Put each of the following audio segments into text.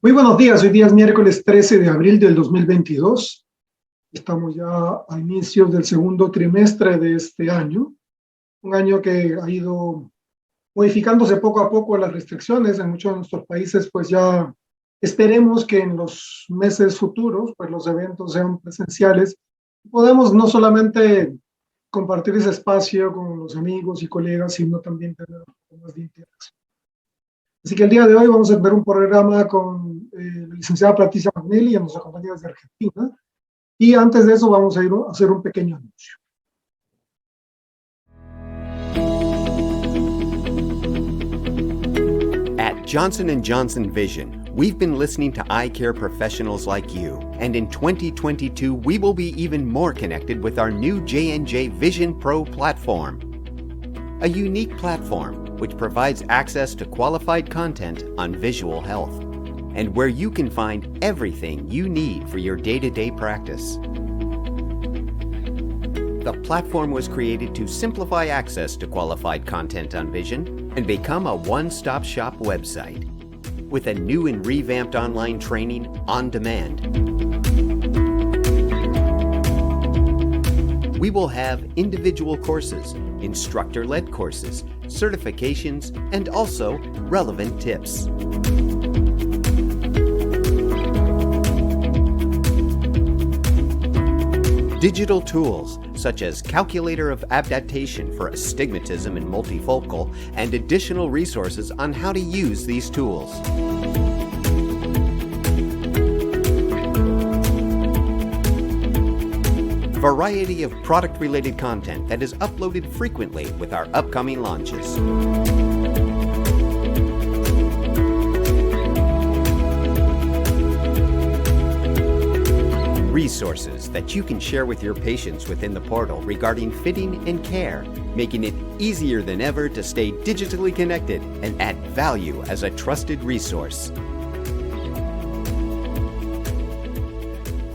Muy buenos días, hoy día es miércoles 13 de abril del 2022. Estamos ya a inicios del segundo trimestre de este año, un año que ha ido modificándose poco a poco las restricciones en muchos de nuestros países, pues ya esperemos que en los meses futuros, pues los eventos sean presenciales. Podemos no solamente compartir ese espacio con los amigos y colegas, sino también tener un poco más de interacción. Así que el día de hoy vamos a ver un programa con la licenciada Patricia Magnelli, a nuestra compañera de Argentina. Y antes de eso vamos a ir a hacer un pequeño anuncio. At Johnson & Johnson Vision, we've been listening to eye care professionals like you. And in 2022, we will be even more connected with our new J&J Vision Pro platform. A unique platform which provides access to qualified content on visual health, and where you can find everything you need for your day-to-day practice. The platform was created to simplify access to qualified content on vision and become a one-stop shop website. With a new and revamped online training on demand, we will have individual courses, instructor-led courses, certifications, and also relevant tips. Digital tools such as calculator of adaptation for astigmatism and multifocal, and additional resources on how to use these tools. Variety of product-related content that is uploaded frequently with our upcoming launches. Resources that you can share with your patients within the portal regarding fitting and care, making it easier than ever to stay digitally connected and add value as a trusted resource.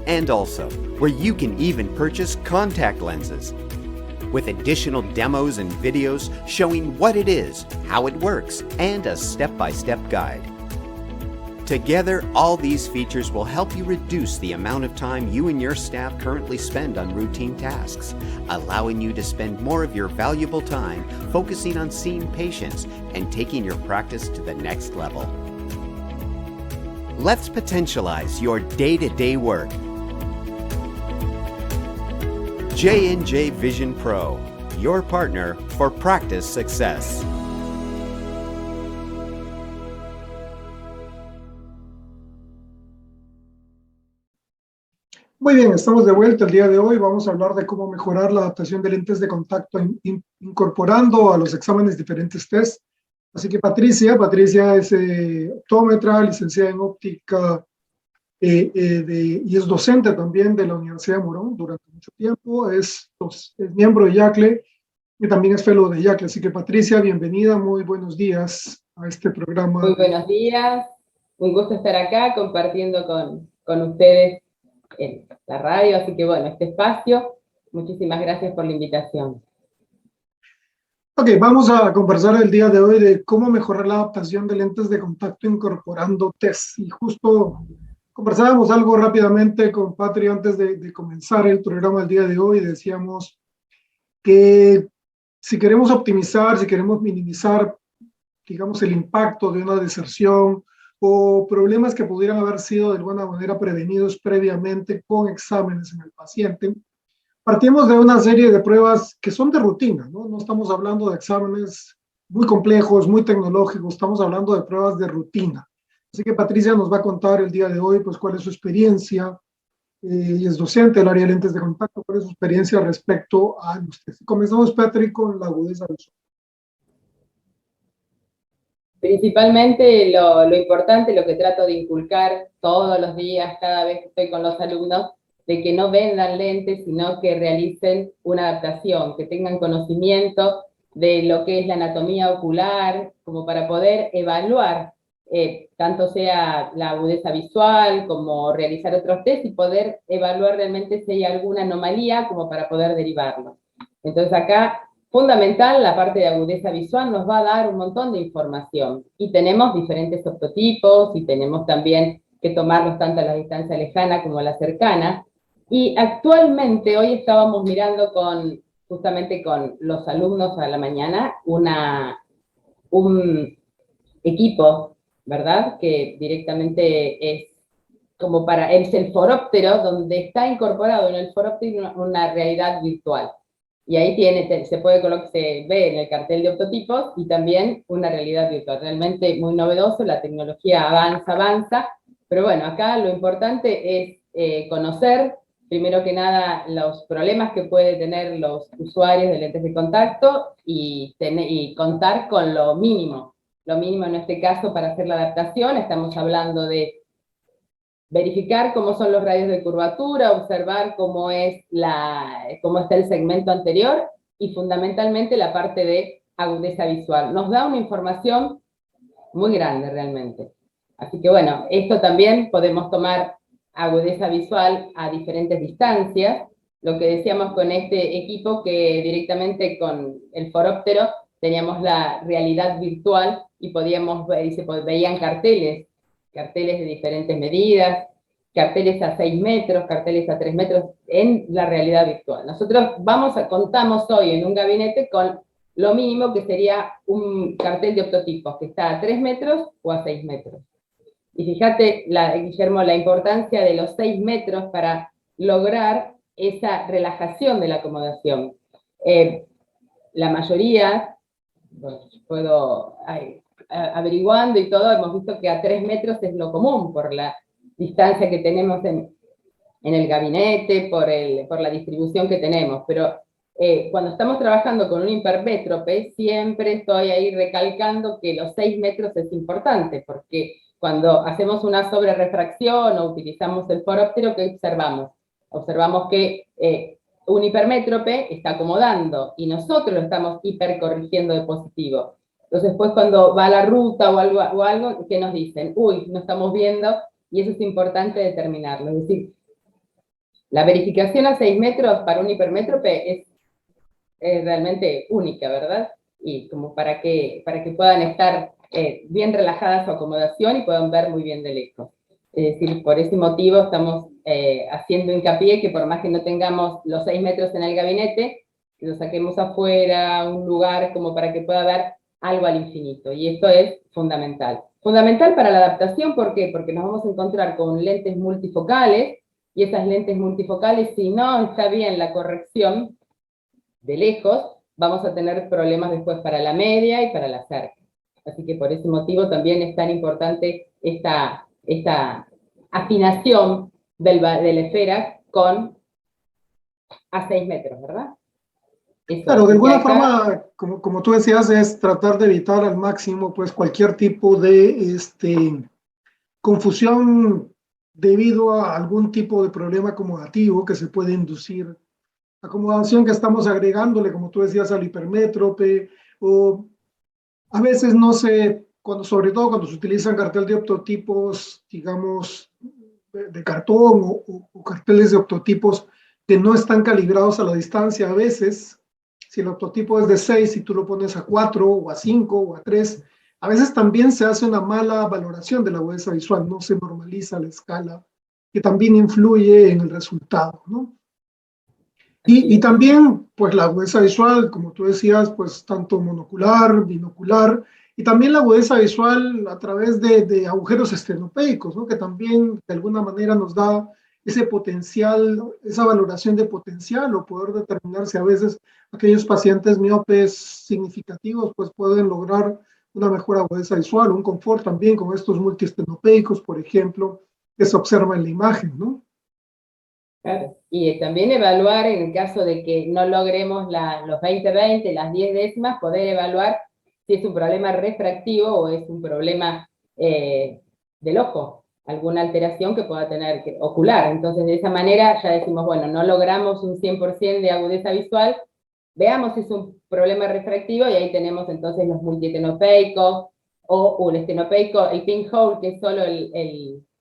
And also, where you can even purchase contact lenses, with additional demos and videos showing what it is, how it works, and a step-by-step guide. Together, all these features will help you reduce the amount of time you and your staff currently spend on routine tasks, allowing you to spend more of your valuable time focusing on seeing patients and taking your practice to the next level. Let's potentialize your day-to-day work. J&J Vision Pro, your partner for practice success. Muy bien, estamos de vuelta el día de hoy. Vamos a hablar de cómo mejorar la adaptación de lentes de contacto incorporando a los exámenes diferentes test. Así que Patricia es optómetra, licenciada en óptica y es docente también de la Universidad de Morón durante mucho tiempo. Es miembro de YACLE y también es fellow de YACLE. Así que Patricia, bienvenida, muy buenos días a este programa. Muy buenos días, un gusto estar acá compartiendo con ustedes en la radio, así que bueno, este espacio, muchísimas gracias por la invitación. Ok, vamos a conversar el día de hoy de cómo mejorar la adaptación de lentes de contacto incorporando test. Y justo conversábamos algo rápidamente con Patri antes de comenzar el programa el día de hoy. Decíamos que si queremos optimizar, si queremos minimizar, digamos, el impacto de una deserción o problemas que pudieran haber sido de alguna manera prevenidos previamente con exámenes en el paciente, partimos de una serie de pruebas que son de rutina, ¿no? No estamos hablando de exámenes muy complejos, muy tecnológicos, estamos hablando de pruebas de rutina. Así que Patricia nos va a contar el día de hoy pues, cuál es su experiencia, y es docente del área de lentes de contacto, cuál es su experiencia respecto a los test. Comenzamos, Patrick, con la agudeza visual. Principalmente lo importante, lo que trato de inculcar todos los días, cada vez que estoy con los alumnos, de que no vendan lentes, sino que realicen una adaptación, que tengan conocimiento de lo que es la anatomía ocular, como para poder evaluar, tanto sea la agudeza visual, como realizar otros test y poder evaluar realmente si hay alguna anomalía, como para poder derivarlo. Entonces acá fundamental, la parte de agudeza visual nos va a dar un montón de información. Y tenemos diferentes optotipos, y tenemos también que tomarlos tanto a la distancia lejana como a la cercana. Y actualmente, hoy estábamos mirando justamente con los alumnos a la mañana, un equipo, ¿verdad? Que directamente es el foróptero, donde está incorporado en el foróptero una realidad virtual. Y ahí se ve en el cartel de optotipos y también una realidad virtual. Realmente muy novedoso, la tecnología avanza, pero bueno, acá lo importante es conocer, primero que nada, los problemas que pueden tener los usuarios de lentes de contacto y contar con lo mínimo en este caso para hacer la adaptación. Estamos hablando de verificar cómo son los radios de curvatura, observar cómo está el segmento anterior y fundamentalmente la parte de agudeza visual. Nos da una información muy grande realmente. Así que bueno, esto también podemos tomar agudeza visual a diferentes distancias. Lo que decíamos con este equipo, que directamente con el foróptero teníamos la realidad virtual y podíamos ver, y se veían carteles de diferentes medidas, carteles a 6 metros, carteles a 3 metros, en la realidad virtual. Nosotros contamos hoy en un gabinete con lo mínimo que sería un cartel de optotipos, que está a 3 metros o a 6 metros. Y fíjate, Guillermo, la importancia de los 6 metros para lograr esa relajación de la acomodación. La mayoría, averiguando y todo, hemos visto que a 3 metros es lo común por la distancia que tenemos en el gabinete, por la distribución que tenemos, pero cuando estamos trabajando con un hipermétrope, siempre estoy ahí recalcando que los 6 metros es importante, porque cuando hacemos una sobrerefracción o utilizamos el foróptero, ¿qué observamos? Observamos que un hipermétrope está acomodando, y nosotros lo estamos hipercorrigiendo de positivo. Entonces, después cuando va a la ruta o algo, ¿qué nos dicen? Uy, no estamos viendo, y eso es importante determinarlo. Es decir, la verificación a 6 metros para un hipermétrope es realmente única, ¿verdad? Y como para que puedan estar bien relajadas su acomodación y puedan ver muy bien de lejos. Es decir, por ese motivo estamos haciendo hincapié que por más que no tengamos los 6 metros en el gabinete, que lo saquemos afuera, un lugar como para que pueda ver algo al infinito. Y esto es fundamental. Fundamental para la adaptación, ¿por qué? Porque nos vamos a encontrar con lentes multifocales, y esas lentes multifocales, si no está bien la corrección de lejos, vamos a tener problemas después para la media y para la cerca. Así que por ese motivo también es tan importante esta afinación de la esfera a 6 metros, ¿verdad? Eso. Claro, de alguna forma, como tú decías, es tratar de evitar al máximo pues cualquier tipo de confusión debido a algún tipo de problema acomodativo que se puede inducir. Acomodación que estamos agregándole, como tú decías, al hipermétrope, o a veces no sé, sobre todo cuando se utilizan cartel de optotipos, digamos, de cartón o carteles de optotipos que no están calibrados a la distancia. A veces, si el optotipo es de 6 y tú lo pones a 4 o a 5 o a 3, a veces también se hace una mala valoración de la agudeza visual, no se normaliza la escala, que también influye en el resultado, ¿no? Y también, pues la agudeza visual, como tú decías, pues tanto monocular, binocular, y también la agudeza visual a través de agujeros estenopeicos, ¿no? Que también de alguna manera nos da ese potencial, esa valoración de potencial, o poder determinar si a veces aquellos pacientes miopes significativos pues pueden lograr una mejor agudeza visual, un confort también con estos multiestenopeicos, por ejemplo, que se observa en la imagen, ¿no? Claro. Y también evaluar, en el caso de que no logremos los 20-20, las 10 décimas, poder evaluar si es un problema refractivo o es un problema del ojo, alguna alteración que pueda tener ocular. Entonces, de esa manera ya decimos, bueno, no logramos un 100% de agudeza visual, veamos si es un problema refractivo, y ahí tenemos entonces los multiestenopeicos, o el estenopeico, el pinhole, que es solo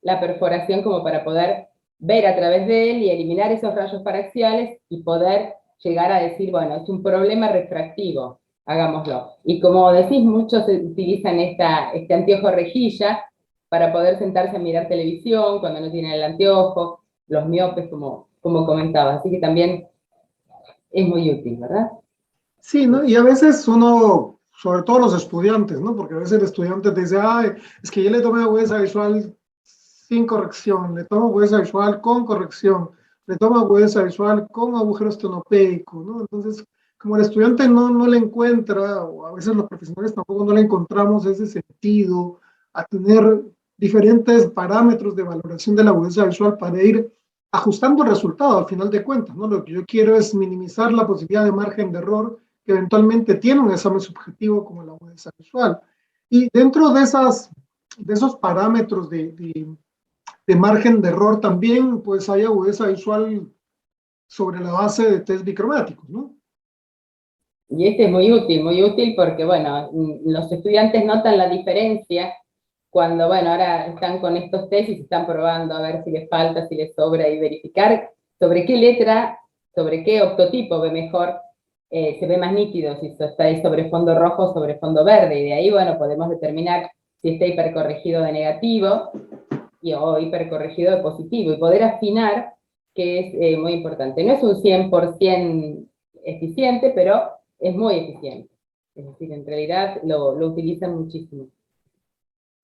la perforación como para poder ver a través de él y eliminar esos rayos paraxiales y poder llegar a decir, bueno, es un problema refractivo, hagámoslo. Y como decís, muchos utilizan este anteojo rejilla para poder sentarse a mirar televisión cuando no tienen el anteojo, los miopes, como comentaba. Así que también es muy útil, ¿verdad? Sí, ¿no? Y a veces uno, sobre todo los estudiantes, ¿no? Porque a veces el estudiante te dice, ay, es que yo le tomé agudeza visual sin corrección, le tomo agudeza visual con corrección, le tomo agudeza visual con agujero estenopeico, ¿no? Entonces, como el estudiante no le encuentra, o a veces los profesionales tampoco no le encontramos ese sentido a tener diferentes parámetros de valoración de la agudeza visual para ir ajustando el resultado al final de cuentas, ¿no? Lo que yo quiero es minimizar la posibilidad de margen de error que eventualmente tiene un examen subjetivo como la agudeza visual. Y dentro de esos parámetros de margen de error también, pues hay agudeza visual sobre la base de test bicromáticos, ¿no? Y este es muy útil porque, bueno, los estudiantes notan la diferencia cuando, bueno, ahora están con estos test y se están probando a ver si les falta, si les sobra, y verificar sobre qué letra, sobre qué octotipo ve mejor, se ve más nítido, si está ahí sobre fondo rojo o sobre fondo verde, y de ahí, bueno, podemos determinar si está hipercorregido de negativo o hipercorregido de positivo, y poder afinar, que es muy importante. No es un 100% eficiente, pero es muy eficiente. Es decir, en realidad lo utilizan muchísimo.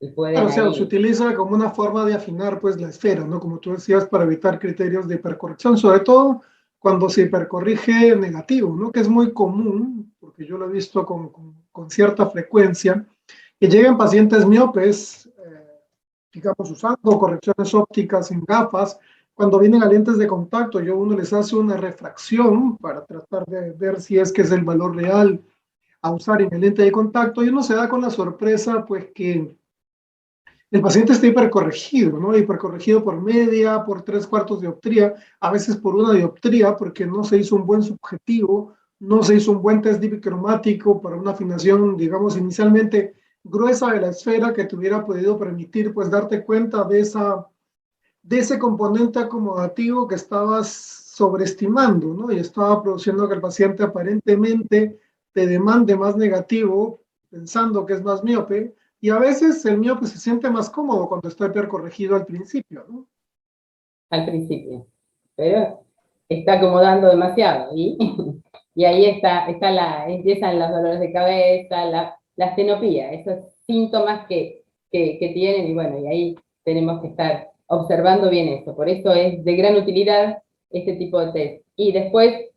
Y pueden O sea, se ahí. utiliza como una forma de afinar pues la esfera, ¿no? Como tú decías, para evitar criterios de hipercorrección, sobre todo cuando se hipercorrige negativo, ¿no? Que es muy común, porque yo lo he visto con cierta frecuencia, que lleguen pacientes miopes, digamos, usando correcciones ópticas en gafas, cuando vienen a lentes de contacto, uno les hace una refracción para tratar de ver si es que es el valor real a usar en el lente de contacto, y uno se da con la sorpresa, pues, que el paciente está hipercorregido, ¿no? Hipercorregido por media, por 3/4 dioptría, a veces por una dioptría, porque no se hizo un buen subjetivo, no se hizo un buen test dibicromático para una afinación, digamos, inicialmente gruesa de la esfera que te hubiera podido permitir, pues, darte cuenta de ese componente acomodativo que estabas sobreestimando, ¿no? Y estaba produciendo que el paciente aparentemente te demande más negativo, pensando que es más miope, y a veces el miope se siente más cómodo cuando está hipercorregido al principio, ¿no? Al principio. Pero está acomodando demasiado. Y ahí empiezan los dolores de cabeza, la astenopía, esos síntomas que tienen, y bueno, y ahí tenemos que estar observando bien eso. Por eso es de gran utilidad este tipo de test. Y después,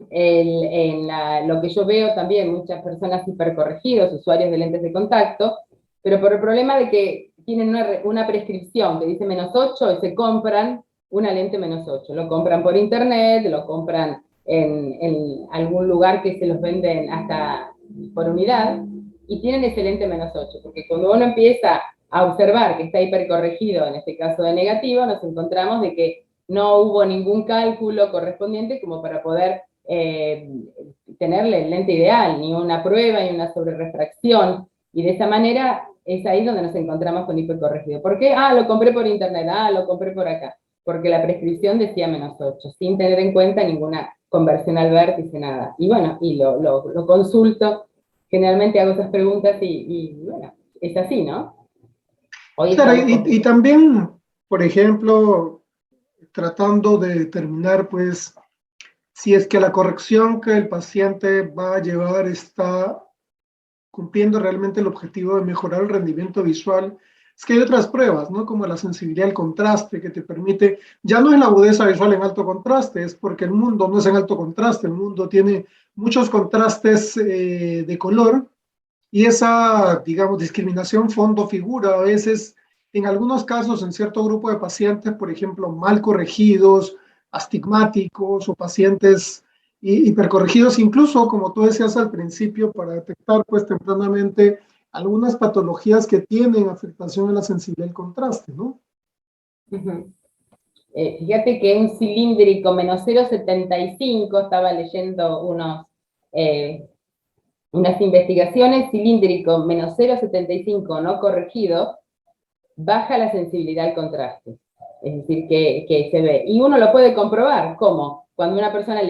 lo que yo veo también, muchas personas hipercorregidos, usuarios de lentes de contacto, pero por el problema de que tienen una prescripción que dice -8 y se compran una lente -8. Lo compran por internet, lo compran en algún lugar que se los venden hasta por unidad, y tienen ese lente -8, porque cuando uno empieza a observar que está hipercorregido, en este caso de negativo, nos encontramos de que no hubo ningún cálculo correspondiente como para poder tenerle el lente ideal, ni una prueba, ni una sobrerefracción, y de esa manera es ahí donde nos encontramos con hipercorregido. ¿Por qué? Lo compré por internet, lo compré por acá, porque la prescripción decía -8, sin tener en cuenta ninguna conversión al vértice, nada. Y bueno, y lo consulto, generalmente hago esas preguntas y bueno, es así, ¿no? Hoy Claro, estamos y también, por ejemplo, tratando de determinar, pues, si es que la corrección que el paciente va a llevar está cumpliendo realmente el objetivo de mejorar el rendimiento visual. Es que hay otras pruebas, ¿no? Como la sensibilidad al contraste, que te permite, ya no es la agudeza visual en alto contraste, es porque el mundo no es en alto contraste, el mundo tiene muchos contrastes de color, y esa, digamos, discriminación fondo-figura a veces, en algunos casos, en cierto grupo de pacientes, por ejemplo, mal corregidos, astigmáticos o pacientes hipercorregidos, incluso, como tú decías al principio, para detectar pues tempranamente algunas patologías que tienen afectación en la sensibilidad al contraste, ¿no? Fíjate que un cilíndrico -0,75, estaba leyendo unas investigaciones, cilíndrico -0,75 no corregido, baja la sensibilidad al contraste. Es decir, que se ve. Y uno lo puede comprobar. ¿Cómo? cuando una persona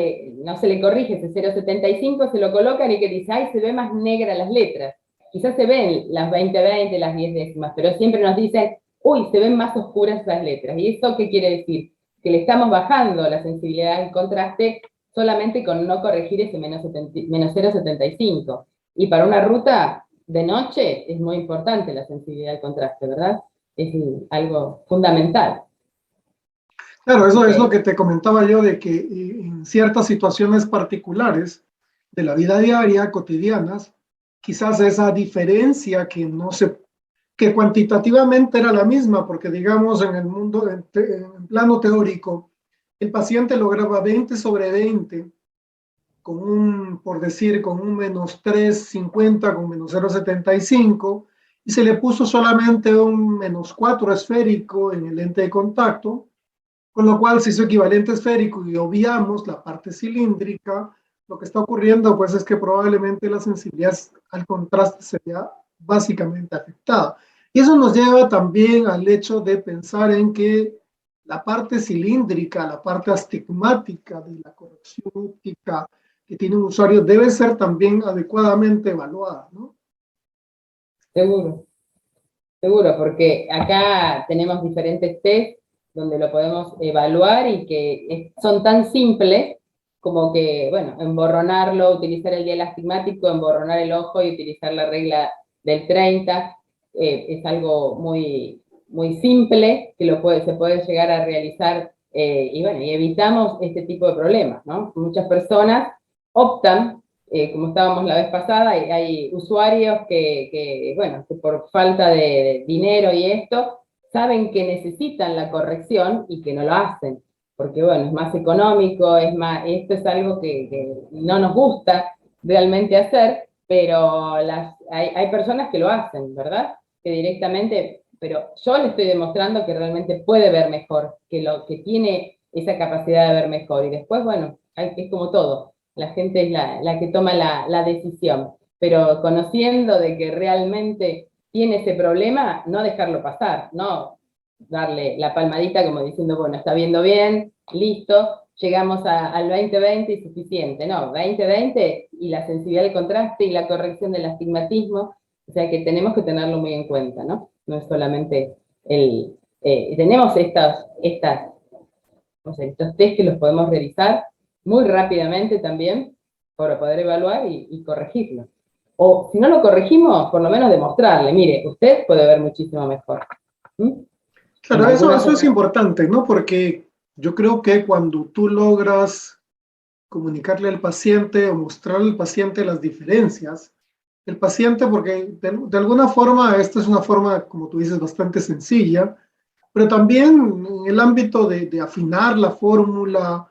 no se le corrige ese 0,75, se lo colocan y que dice, ay, se ve más negra las letras. Quizás se ven las 20/20, las 10 décimas, pero siempre nos dicen, uy, se ven más oscuras esas letras. ¿Y eso qué quiere decir? Que le estamos bajando la sensibilidad al contraste solamente con no corregir ese menos 0,75. Y para una ruta de noche es muy importante la sensibilidad al contraste, ¿verdad? Es algo fundamental. Claro, eso es lo Okay. que te comentaba yo, de que en ciertas situaciones particulares de la vida diaria, cotidianas, quizás esa diferencia que cuantitativamente era la misma, porque digamos en el mundo, en plano teórico, el paciente lograba 20/20 con por decir, con un -3,50, con -0,75, y se le puso solamente un -4 esférico en el lente de contacto, con lo cual se hizo equivalente esférico y obviamos la parte cilíndrica. Lo que está ocurriendo pues es que probablemente la sensibilidad al contraste sería básicamente afectada. Y eso nos lleva también al hecho de pensar en que la parte cilíndrica, la parte astigmática de la corrección óptica que tiene un usuario debe ser también adecuadamente evaluada, ¿no? Seguro, seguro, porque acá tenemos diferentes test donde lo podemos evaluar y que son tan simples como que, bueno, emborronarlo, utilizar el dial astigmático, emborronar el ojo y utilizar la regla del 30, es algo muy, muy simple que se puede llegar a realizar, y bueno, y evitamos este tipo de problemas, ¿no? Muchas personas optan, como estábamos la vez pasada, hay usuarios bueno, que por falta de dinero y esto, saben que necesitan la corrección y que no lo hacen, porque bueno, es más económico, esto es algo que no nos gusta realmente hacer, pero hay personas que lo hacen, ¿verdad? Que directamente, pero yo le estoy demostrando que realmente puede ver mejor, que tiene esa capacidad de ver mejor, y después, bueno, es como todo, la gente es la que toma la decisión, pero conociendo de que realmente tiene ese problema, no dejarlo pasar, no darle la palmadita como diciendo, bueno, está viendo bien, listo, llegamos al 20/20 y suficiente, no, 20/20 y la sensibilidad del contraste y la corrección del astigmatismo, o sea que tenemos que tenerlo muy en cuenta, ¿no? No es solamente tenemos no sé, estos test que los podemos realizar muy rápidamente también para poder evaluar y corregirlo. O si no lo corregimos, por lo menos demostrarle, mire, usted puede ver muchísimo mejor. ¿Mm? En Claro, algunas eso es otras. importante, ¿no? Porque yo creo que cuando tú logras comunicarle al paciente o mostrarle al paciente las diferencias, el paciente, porque de alguna forma, esta es una forma, como tú dices, bastante sencilla, pero también en el ámbito de afinar la fórmula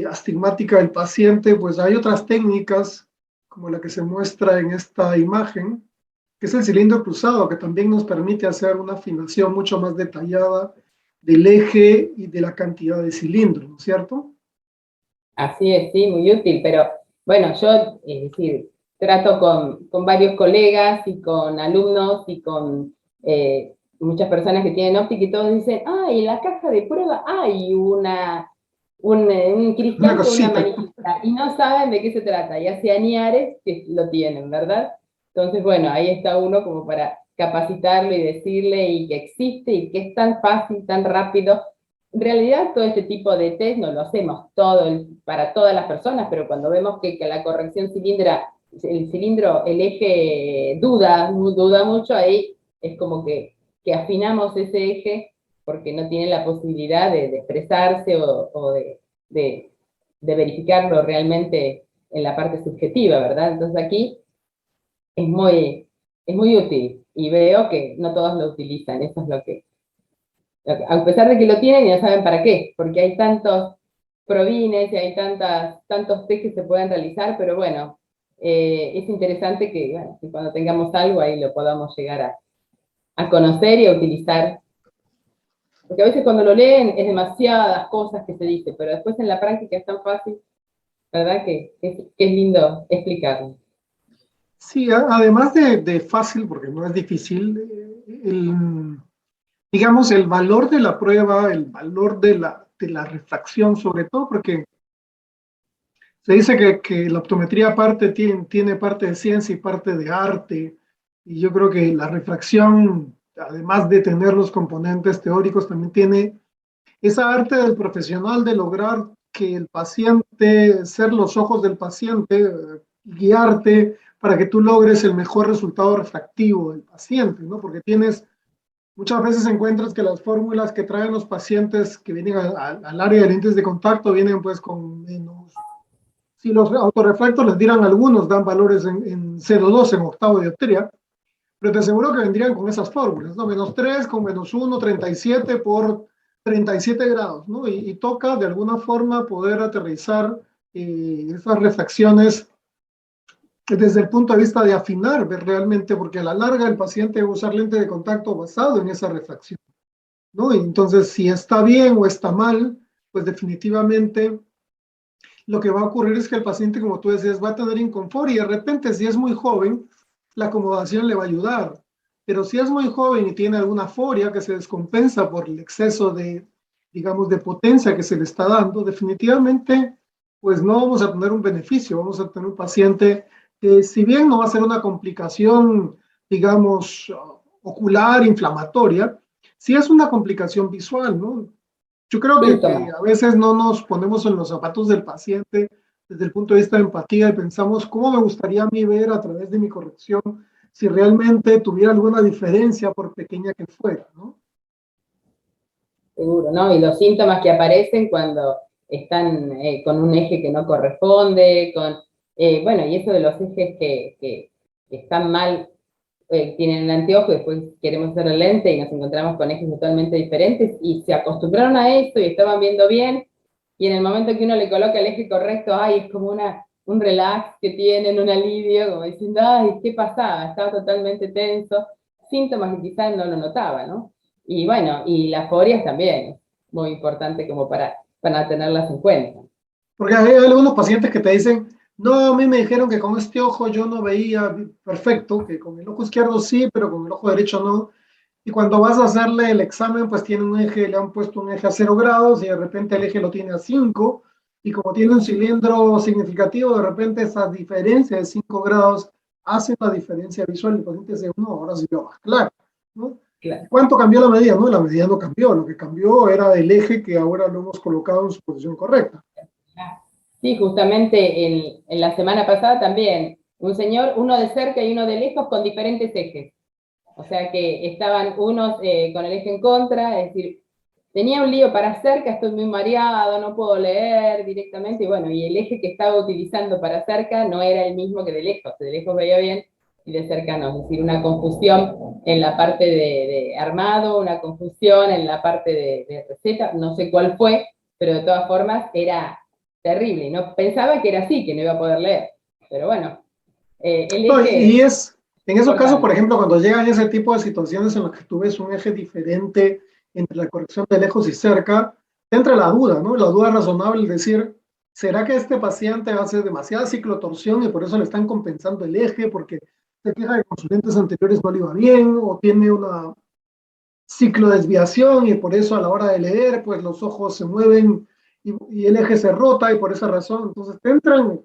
astigmática del paciente, pues hay otras técnicas, como la que se muestra en esta imagen, que es el cilindro cruzado, que también nos permite hacer una afinación mucho más detallada del eje y de la cantidad de cilindros, ¿no es cierto? Así es, sí, muy útil, pero bueno, yo, es decir, trato con varios colegas y con alumnos y con muchas personas que tienen óptica y todos dicen, en la caja de prueba hay un Una cristal con una cosita. manijita y no saben de qué se trata, y así Añares que lo tienen, ¿verdad? Entonces, bueno, ahí está uno como para capacitarlo y decirle y que existe y que es tan fácil, tan rápido. En realidad, todo este tipo de test no lo hacemos para todas las personas, pero cuando vemos que la corrección el eje duda mucho, ahí es como que afinamos ese eje porque no tiene la posibilidad de expresarse o de verificarlo realmente en la parte subjetiva, ¿verdad? Entonces aquí es es muy útil y veo que no todos lo utilizan, eso es a pesar de que lo tienen y no saben para qué, porque hay tantos provines y hay tantos test que se pueden realizar, pero bueno, es interesante bueno, que cuando tengamos algo ahí lo podamos llegar a conocer y a utilizar, porque a veces cuando lo leen es demasiadas cosas que se dice, pero después en la práctica es tan fácil, ¿verdad? Que es lindo explicarlo. Sí, además de fácil, porque no es difícil, digamos, el valor de la prueba, el valor de la refracción, sobre todo porque Se dice que la optometría aparte tiene parte de ciencia y parte de arte, y yo creo que la refracción, además de tener los componentes teóricos, también tiene esa arte del profesional de lograr que el paciente, ser los ojos del paciente, guiarte para que tú logres el mejor resultado refractivo del paciente, ¿no? Porque muchas veces encuentras que las fórmulas que traen los pacientes que vienen al área de lentes de contacto vienen pues con menos. Si los autorrefractos les dieran algunos, dan valores en 0,2 en octavo dioptría, pero te aseguro que vendrían con esas fórmulas, ¿no? -3 con -1, 37 por 37 grados, ¿no? Y toca de alguna forma poder aterrizar esas refracciones desde el punto de vista de afinar, ver realmente, porque a la larga el paciente va a usar lente de contacto basado en esa refracción, ¿no? Y entonces, si está bien o está mal, pues definitivamente lo que va a ocurrir es que el paciente, como tú decías, va a tener inconfort y de repente, si es muy joven, la acomodación le va a ayudar. Pero si es muy joven y tiene alguna foria que se descompensa por el exceso de, digamos, de potencia que se le está dando, definitivamente, pues no vamos a tener un beneficio. Vamos a tener un paciente que, si bien no va a ser una complicación, digamos, ocular, inflamatoria, sí es una complicación visual, ¿no? Yo creo que Síntomas. a veces no nos ponemos en los zapatos del paciente desde el punto de vista de empatía y pensamos cómo me gustaría a mí ver a través de mi corrección si realmente tuviera alguna diferencia por pequeña que fuera, ¿no? Seguro, ¿no? Y los síntomas que aparecen cuando están con un eje que no corresponde, bueno, y eso de los ejes que están mal, tienen el anteojo y después queremos hacer el lente y nos encontramos con ejes totalmente diferentes y se acostumbraron a esto y estaban viendo bien, y en el momento que uno le coloca el eje correcto, ay, es como un relax que tienen, un alivio, como diciendo, ay, ¿qué pasaba? Estaba totalmente tenso, síntomas que quizás no lo notaba, ¿no? Y bueno, y las forias también, muy importante como para tenerlas en cuenta. Porque hay algunos pacientes que te dicen, no, a mí me dijeron que con este ojo yo no veía perfecto, que con el ojo izquierdo sí, pero con el ojo derecho no. Y cuando vas a hacerle el examen, pues tiene un eje, le han puesto un eje a 0 grados y de repente el eje lo tiene a 5. Y como tiene un cilindro significativo, de repente esa diferencia de 5 grados hace la diferencia visual. Y el paciente dice, no, ahora sí veo más claro, ¿no? Claro. ¿Cuánto cambió la medida? No, la medida no cambió. Lo que cambió era el eje que ahora lo hemos colocado en su posición correcta. Sí, justamente en la semana pasada también, un señor, uno de cerca y uno de lejos con diferentes ejes. O sea que estaban unos con el eje en contra, es decir, tenía un lío para cerca, estoy muy mareado, no puedo leer directamente, y bueno, y el eje que estaba utilizando para cerca no era el mismo que de lejos veía bien y de cerca no, es decir, una confusión en la parte de armado, una confusión en la parte de receta, no sé cuál fue, pero de todas formas era terrible, no pensaba que era así, que no iba a poder leer, pero bueno, el No, y eje es, en esos casos, por importante. ejemplo, cuando llegan ese tipo de situaciones en las que tú ves un eje diferente entre la corrección de lejos y cerca, te entra la duda, ¿no? La duda razonable, es decir, ¿será que este paciente hace demasiada ciclotorsión y por eso le están compensando el eje porque se queja de que con sus lentes anteriores no le iba bien o tiene una ciclodesviación y por eso a la hora de leer, pues los ojos se mueven y el eje se rota y por esa razón, entonces te entran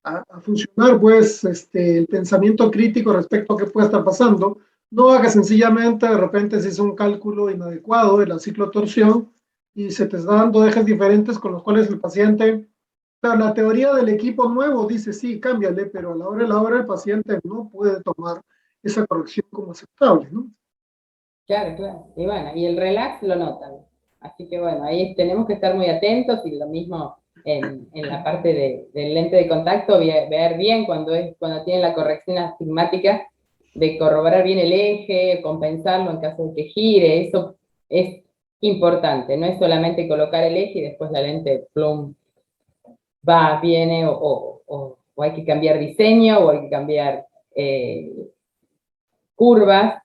a funcionar pues el pensamiento crítico respecto a qué puede estar pasando, no haga sencillamente de repente se hizo un cálculo inadecuado de la ciclotorsión y se te está dando ejes diferentes con los cuales el paciente, o sea, la teoría del equipo nuevo dice sí, cámbiale, pero a la hora el paciente no puede tomar esa corrección como aceptable, ¿no? Claro, claro. Y bueno, y el relax lo notan. Así que bueno, ahí tenemos que estar muy atentos y lo mismo en la parte del lente de contacto, ver bien cuando tienen la corrección astigmática, de corroborar bien el eje, compensarlo en caso de que gire, eso es importante. No es solamente colocar el eje y después la lente plum, va, viene, o hay que cambiar diseño, o hay que cambiar curvas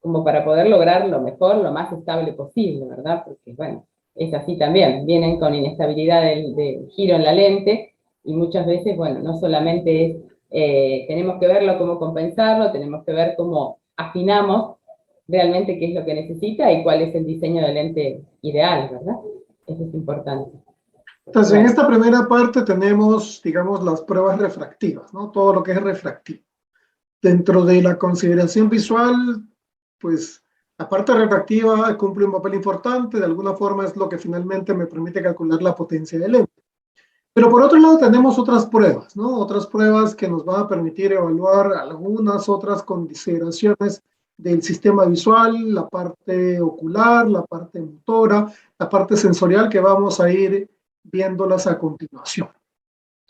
como para poder lograr lo mejor, lo más estable posible, ¿verdad? Porque, bueno, es así también, vienen con inestabilidad del giro en la lente, y muchas veces, bueno, no solamente es, tenemos que verlo cómo compensarlo, tenemos que ver cómo afinamos realmente qué es lo que necesita y cuál es el diseño de lente ideal, ¿verdad? Eso es importante. Entonces, en Bueno, esta primera parte tenemos, digamos, las pruebas refractivas, ¿no? Todo lo que es refractivo. Dentro de la consideración visual, pues la parte refractiva cumple un papel importante, de alguna forma es lo que finalmente me permite calcular la potencia del lente. Pero por otro lado tenemos otras pruebas, ¿no? Otras pruebas que nos van a permitir evaluar algunas otras consideraciones del sistema visual, la parte ocular, la parte motora, la parte sensorial que vamos a ir viéndolas a continuación.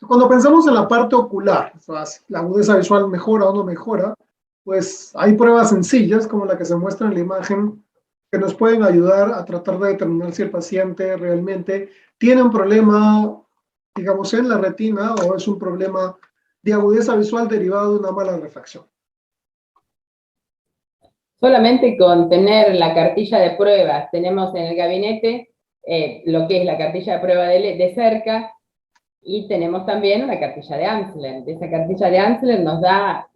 Cuando pensamos en la parte ocular, o sea, si la agudeza visual mejora o no mejora, pues hay pruebas sencillas como la que se muestra en la imagen que nos pueden ayudar a tratar de determinar si el paciente realmente tiene un problema, digamos, en la retina o es un problema de agudeza visual derivado de una mala refracción. solamente con tener la cartilla de pruebas, tenemos en el gabinete lo que es la cartilla de prueba de cerca, y tenemos también una cartilla de Amsler. Esa cartilla de Amsler nos da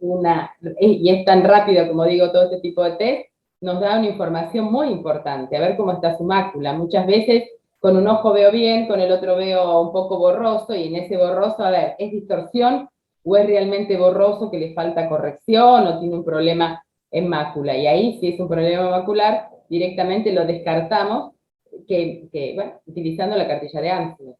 y es tan rápido como digo todo este tipo de test, nos da una información muy importante, a ver cómo está su mácula. Muchas veces con un ojo veo bien, con el otro veo un poco borroso, y en ese borroso, a ver, ¿es distorsión o es realmente borroso que le falta corrección o tiene un problema en mácula? Y ahí, si es un problema macular, directamente lo descartamos, bueno, utilizando la cartilla de Amsler.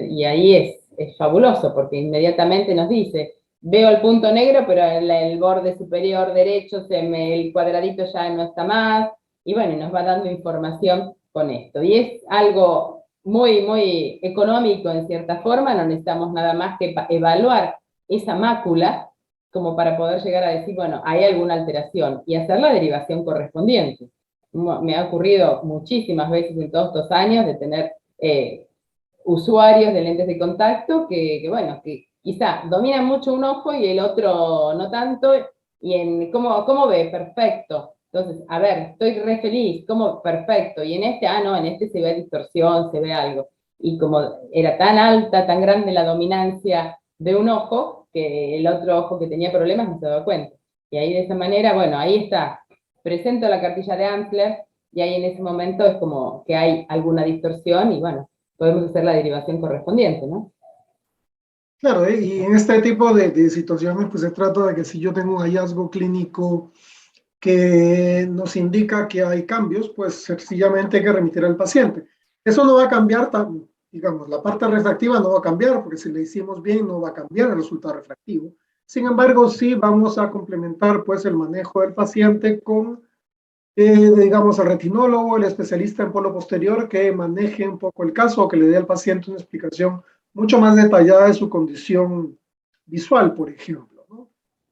Y ahí es fabuloso, porque inmediatamente nos dice, veo el punto negro, pero el borde superior derecho, el cuadradito ya no está más, y bueno, nos va dando información con esto. Y es algo muy, muy económico en cierta forma, no necesitamos nada más que evaluar esa mácula como para poder llegar a decir, bueno, hay alguna alteración, y hacer la derivación correspondiente. Me ha ocurrido muchísimas veces en todos estos años de tener usuarios de lentes de contacto bueno, que quizá dominan mucho un ojo y el otro no tanto, y ¿cómo ve? Perfecto. Entonces, a ver, estoy re feliz, ¿cómo? Perfecto. Y en este, no, en este se ve distorsión, se ve algo. Y como era tan alta, tan grande la dominancia de un ojo, que el otro ojo que tenía problemas no se daba cuenta. Y ahí de esa manera, bueno, ahí está. Presento la cartilla de Amsler, y ahí en ese momento es como que hay alguna distorsión, y bueno, podemos hacer la derivación correspondiente, ¿no? Claro, y en este tipo de situaciones, pues se trata de que si yo tengo un hallazgo clínico que nos indica que hay cambios, pues sencillamente hay que remitir al paciente. Eso no va a cambiar, digamos, la parte refractiva no va a cambiar, porque si le hicimos bien no va a cambiar el resultado refractivo. Sin embargo, sí vamos a complementar pues el manejo del paciente con, digamos, el retinólogo, el especialista en polo posterior, que maneje un poco el caso o que le dé al paciente una explicación mucho más detallada de su condición visual, por ejemplo, ¿no?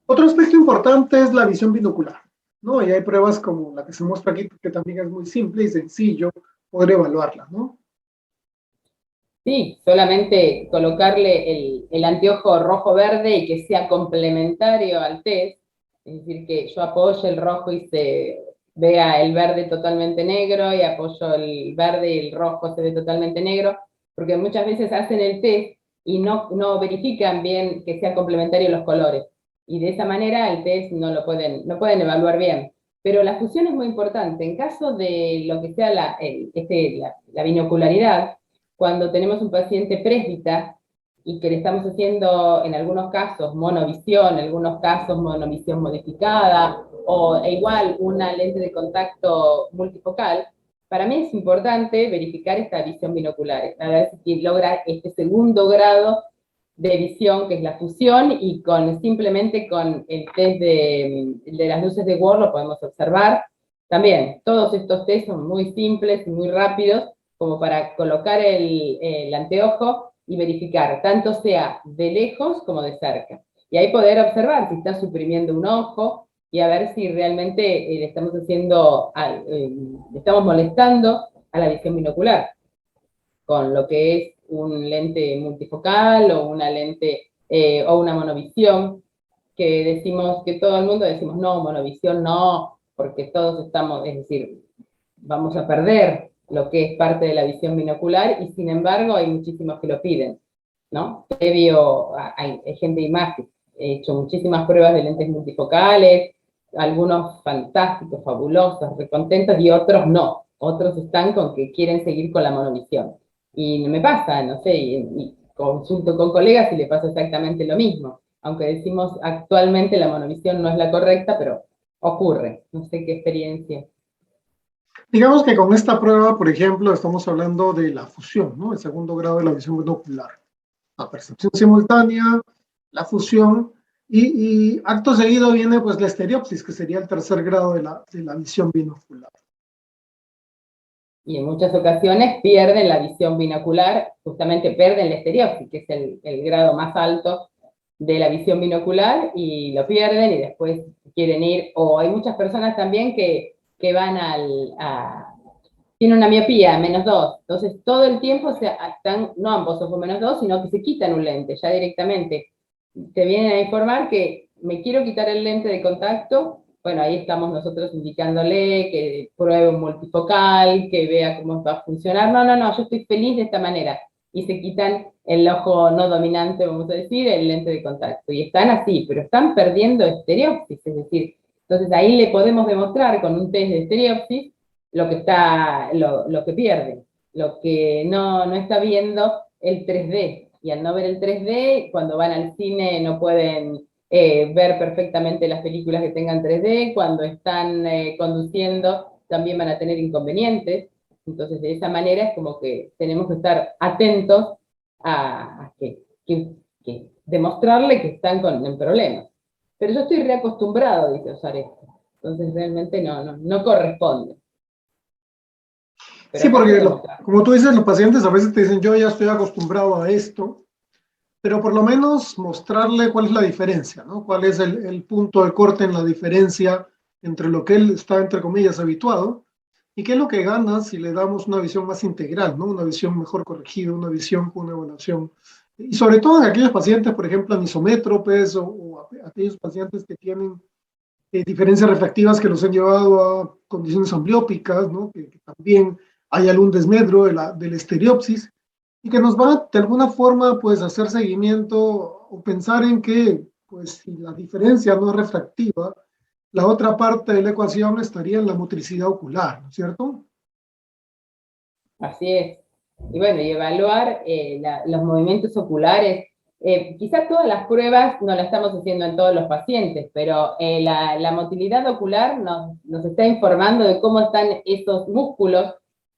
Otro aspecto importante es la visión binocular, ¿no? Y hay pruebas como la que se muestra aquí, que también es muy simple y sencillo poder evaluarla, ¿no? Sí, solamente colocarle el anteojo rojo-verde y que sea complementario al test, es decir, que yo apoye el rojo y se vea el verde totalmente negro, y apoyo el verde y el rojo se ve totalmente negro, porque muchas veces hacen el test y no verifican bien que sean complementarios los colores, y de esa manera el test no pueden evaluar bien. Pero la fusión es muy importante. En caso de lo que sea la binocularidad, cuando tenemos un paciente presbita y que le estamos haciendo en algunos casos monovisión, en algunos casos monovisión modificada, e igual una lente de contacto multifocal, para mí es importante verificar esta visión binocular, a ver si logra este segundo grado de visión, que es la fusión, y simplemente con el test de las luces de Ward lo podemos observar. También, todos estos test son muy simples y muy rápidos, como para colocar el anteojo y verificar, tanto sea de lejos como de cerca. Y ahí poder observar si está suprimiendo un ojo, y a ver si realmente le estamos molestando a la visión binocular, con lo que es un lente multifocal o una lente o una monovisión, que decimos, que todo el mundo decimos, no, monovisión no, porque todos estamos, es decir, vamos a perder lo que es parte de la visión binocular, y sin embargo hay muchísimos que lo piden, ¿no? Hay gente y más que he hecho muchísimas pruebas de lentes multifocales, algunos fantásticos, fabulosos, recontentos, y otros no. Otros están con que quieren seguir con la monovisión. Y no me pasa, no sé, y consulto con colegas y le pasa exactamente lo mismo. Aunque decimos actualmente la monovisión no es la correcta, pero ocurre. No sé qué experiencia. Digamos que con esta prueba, por ejemplo, estamos hablando de la fusión, ¿no? El segundo grado de la visión binocular. La percepción simultánea, la fusión, y acto seguido viene pues la estereopsis, que sería el tercer grado de la visión binocular. Y en muchas ocasiones pierden la visión binocular, justamente pierden la estereopsis, que es el grado más alto de la visión binocular, y lo pierden y después quieren ir, o hay muchas personas también que van tienen una miopía, -2, entonces todo el tiempo están, no ambos ojos -2, sino que se quitan un lente, ya directamente te vienen a informar que me quiero quitar el lente de contacto. Bueno, ahí estamos nosotros indicándole que pruebe un multifocal, que vea cómo va a funcionar. No, no, no, yo estoy feliz de esta manera. Y se quitan el ojo no dominante, vamos a decir, el lente de contacto. Y están así, pero están perdiendo estereopsis, es decir, entonces ahí le podemos demostrar con un test de estereopsis lo que pierde, lo que no está viendo el 3D. Y al no ver el 3D, cuando van al cine no pueden ver perfectamente las películas que tengan 3D, cuando están conduciendo también van a tener inconvenientes. Entonces, de esa manera es como que tenemos que estar atentos a que demostrarle que están en problemas. Pero yo estoy reacostumbrado, dice, a usar esto. Entonces, realmente no corresponde. Pero Sí, acá hay que porque demostrar. como tú dices, los pacientes a veces te dicen, yo ya estoy acostumbrado a esto, pero por lo menos mostrarle cuál es la diferencia, ¿no? Cuál es el punto de corte en la diferencia entre lo que él está, entre comillas, habituado y qué es lo que gana si le damos una visión más integral, ¿no? Una visión mejor corregida, una visión con una evaluación. Y sobre todo en aquellos pacientes, por ejemplo, anisométropes o aquellos pacientes que tienen diferencias refractivas que los han llevado a condiciones ambliópicas, ¿no? Que también hay algún desmedro de la estereopsis y que nos va de alguna forma pues hacer seguimiento o pensar en que pues si la diferencia no es refractiva, la otra parte de la ecuación estaría en la motricidad ocular, ¿no es cierto? Así es. Y bueno, y evaluar los movimientos oculares. Quizás todas las pruebas no las estamos haciendo en todos los pacientes, pero la motilidad ocular nos está informando de cómo están esos músculos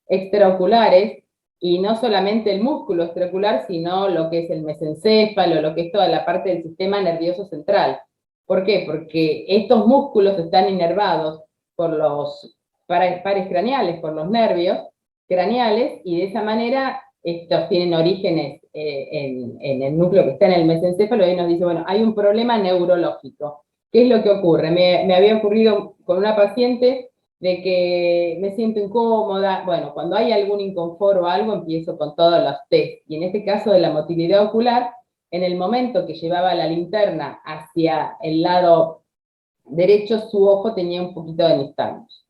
extraoculares, y no solamente el músculo extraocular, sino lo que es el mesencéfalo, lo que es toda la parte del sistema nervioso central. ¿Por qué? Porque estos músculos están inervados por los pares craneales, por los nervios craneales, y de esa manera estos tienen orígenes en el núcleo que está en el mesencéfalo, y nos dice, bueno, hay un problema neurológico. ¿Qué es lo que ocurre? Me había ocurrido con una paciente de que me siento incómoda. Bueno, cuando hay algún inconfort o algo, empiezo con todos los test. Y en este caso de la motilidad ocular, en el momento que llevaba la linterna hacia el lado derecho, su ojo tenía un poquito de nistagmus.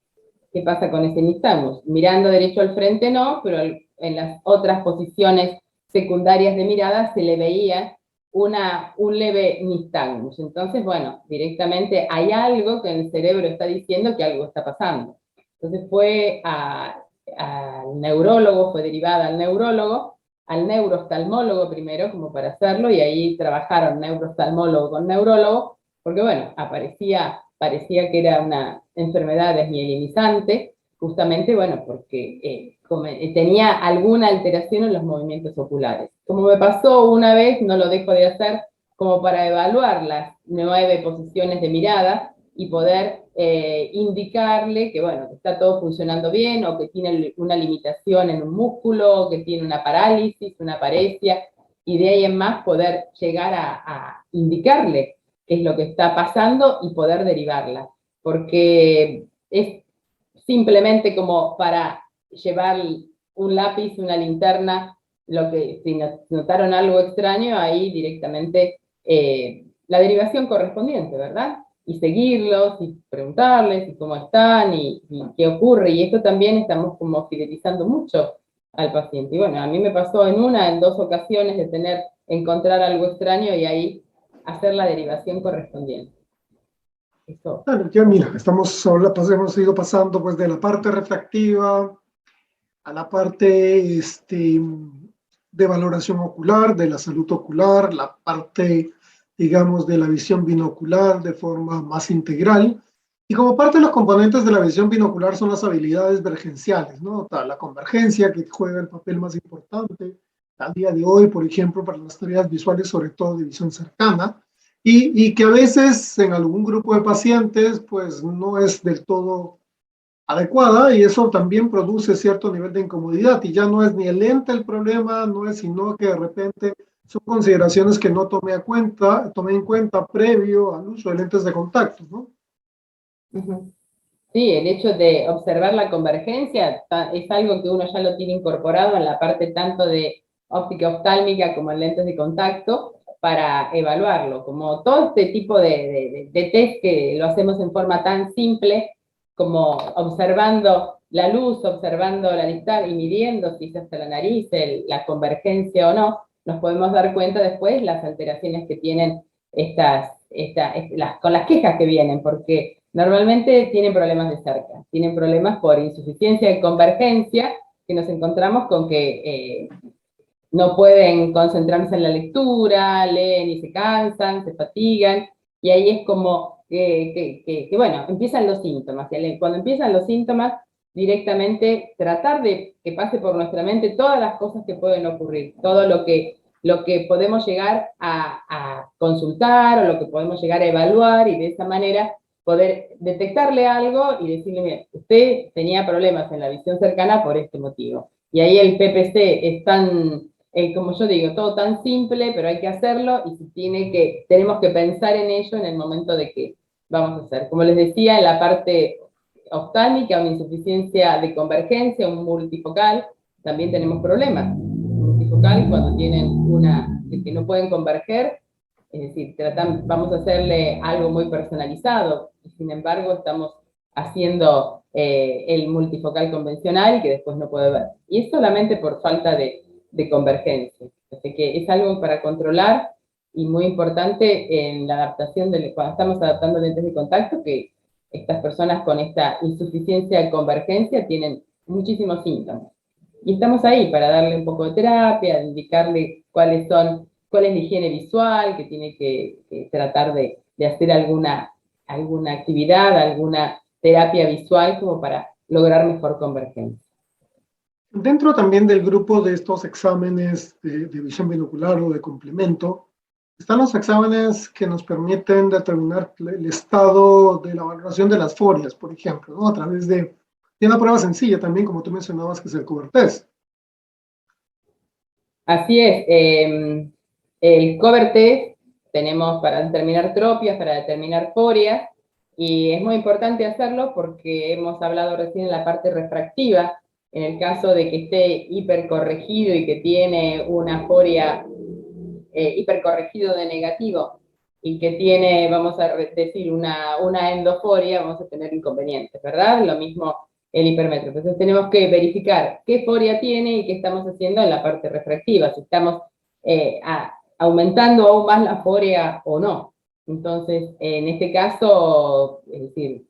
¿Qué pasa con ese nistagmus? Mirando derecho al frente no, pero en las otras posiciones secundarias de mirada se le veía un leve nistagmus. Entonces, bueno, directamente hay algo que el cerebro está diciendo que algo está pasando. Entonces fue al neurólogo, fue derivada al neurólogo, al neurooftalmólogo primero, como para hacerlo, y ahí trabajaron neurooftalmólogo con neurólogo, porque bueno, parecía que era una enfermedad desmielinizante, justamente, bueno, porque tenía alguna alteración en los movimientos oculares. Como me pasó una vez, no lo dejo de hacer, como para evaluar las 9 posiciones de mirada y poder indicarle que, bueno, que está todo funcionando bien, o que tiene una limitación en un músculo, o que tiene una parálisis, una paresia, y de ahí en más poder llegar a indicarle qué es lo que está pasando y poder derivarla. Porque es simplemente como para llevar un lápiz, una linterna, lo que si notaron algo extraño, ahí directamente la derivación correspondiente, ¿verdad? Y seguirlos, y preguntarles, y cómo están, y qué ocurre, y esto también estamos como fidelizando mucho al paciente. Y bueno, a mí me pasó en 2 ocasiones de encontrar algo extraño y ahí hacer la derivación correspondiente. Eso. Claro, ya mira, hemos ido pasando pues de la parte refractiva a la parte de valoración ocular, de la salud ocular, la parte, digamos, de la visión binocular de forma más integral. Y como parte de los componentes de la visión binocular son las habilidades vergenciales, ¿no? Está la convergencia, que juega el papel más importante al día de hoy, por ejemplo, para las tareas visuales, sobre todo de visión cercana, y que a veces en algún grupo de pacientes, pues no es del todo adecuada, y eso también produce cierto nivel de incomodidad, y ya no es ni el lente el problema, no es sino que de repente son consideraciones que no tomé en cuenta previo al uso de lentes de contacto, ¿no? Ujú. Sí, el hecho de observar la convergencia es algo que uno ya lo tiene incorporado en la parte tanto de óptica oftálmica como en lentes de contacto para evaluarlo, como todo este tipo de test que lo hacemos en forma tan simple como observando la luz, observando la distancia y midiendo si es hasta la nariz, la convergencia o no, nos podemos dar cuenta después las alteraciones que tienen con las quejas que vienen, porque normalmente tienen problemas de cerca, tienen problemas por insuficiencia de convergencia, que nos encontramos con que no pueden concentrarse en la lectura, leen y se cansan, se fatigan, y ahí es como bueno, empiezan los síntomas, y cuando empiezan los síntomas, directamente tratar de que pase por nuestra mente todas las cosas que pueden ocurrir, todo lo que podemos llegar a consultar o lo que podemos llegar a evaluar, y de esa manera poder detectarle algo y decirle, mire, usted tenía problemas en la visión cercana por este motivo. Y ahí el PPC es tan, como yo digo, todo tan simple, pero hay que hacerlo, y tenemos que pensar en ello en el momento de que vamos a hacer. Como les decía, en la parte oftálmica, una insuficiencia de convergencia, un multifocal, también tenemos problemas. Multifocal, cuando tienen que no pueden converger, es decir, vamos a hacerle algo muy personalizado, y sin embargo estamos haciendo el multifocal convencional y que después no puede ver. Y es solamente por falta de convergencia. Así que es algo para controlar y muy importante en la adaptación, cuando estamos adaptando lentes de contacto, que estas personas con esta insuficiencia de convergencia tienen muchísimos síntomas. Y estamos ahí para darle un poco de terapia, indicarle cuál es la higiene visual, que tiene que tratar de hacer alguna actividad, alguna terapia visual como para lograr mejor convergencia. Dentro también del grupo de estos exámenes de visión binocular o de complemento, están los exámenes que nos permiten determinar el estado de la valoración de las forias, por ejemplo, ¿no? A través de una prueba sencilla también, como tú mencionabas, que es el cover test. Así es, el cover test tenemos para determinar tropias, para determinar forias, y es muy importante hacerlo porque hemos hablado recién en la parte refractiva, en el caso de que esté hipercorregido y que tiene una foria hipercorregido de negativo y que tiene, vamos a decir, una endoforia, vamos a tener inconvenientes, ¿verdad? Lo mismo el hipermetro. Entonces tenemos que verificar qué foria tiene y qué estamos haciendo en la parte refractiva, si estamos aumentando aún más la foria o no. Entonces, en este caso, es decir,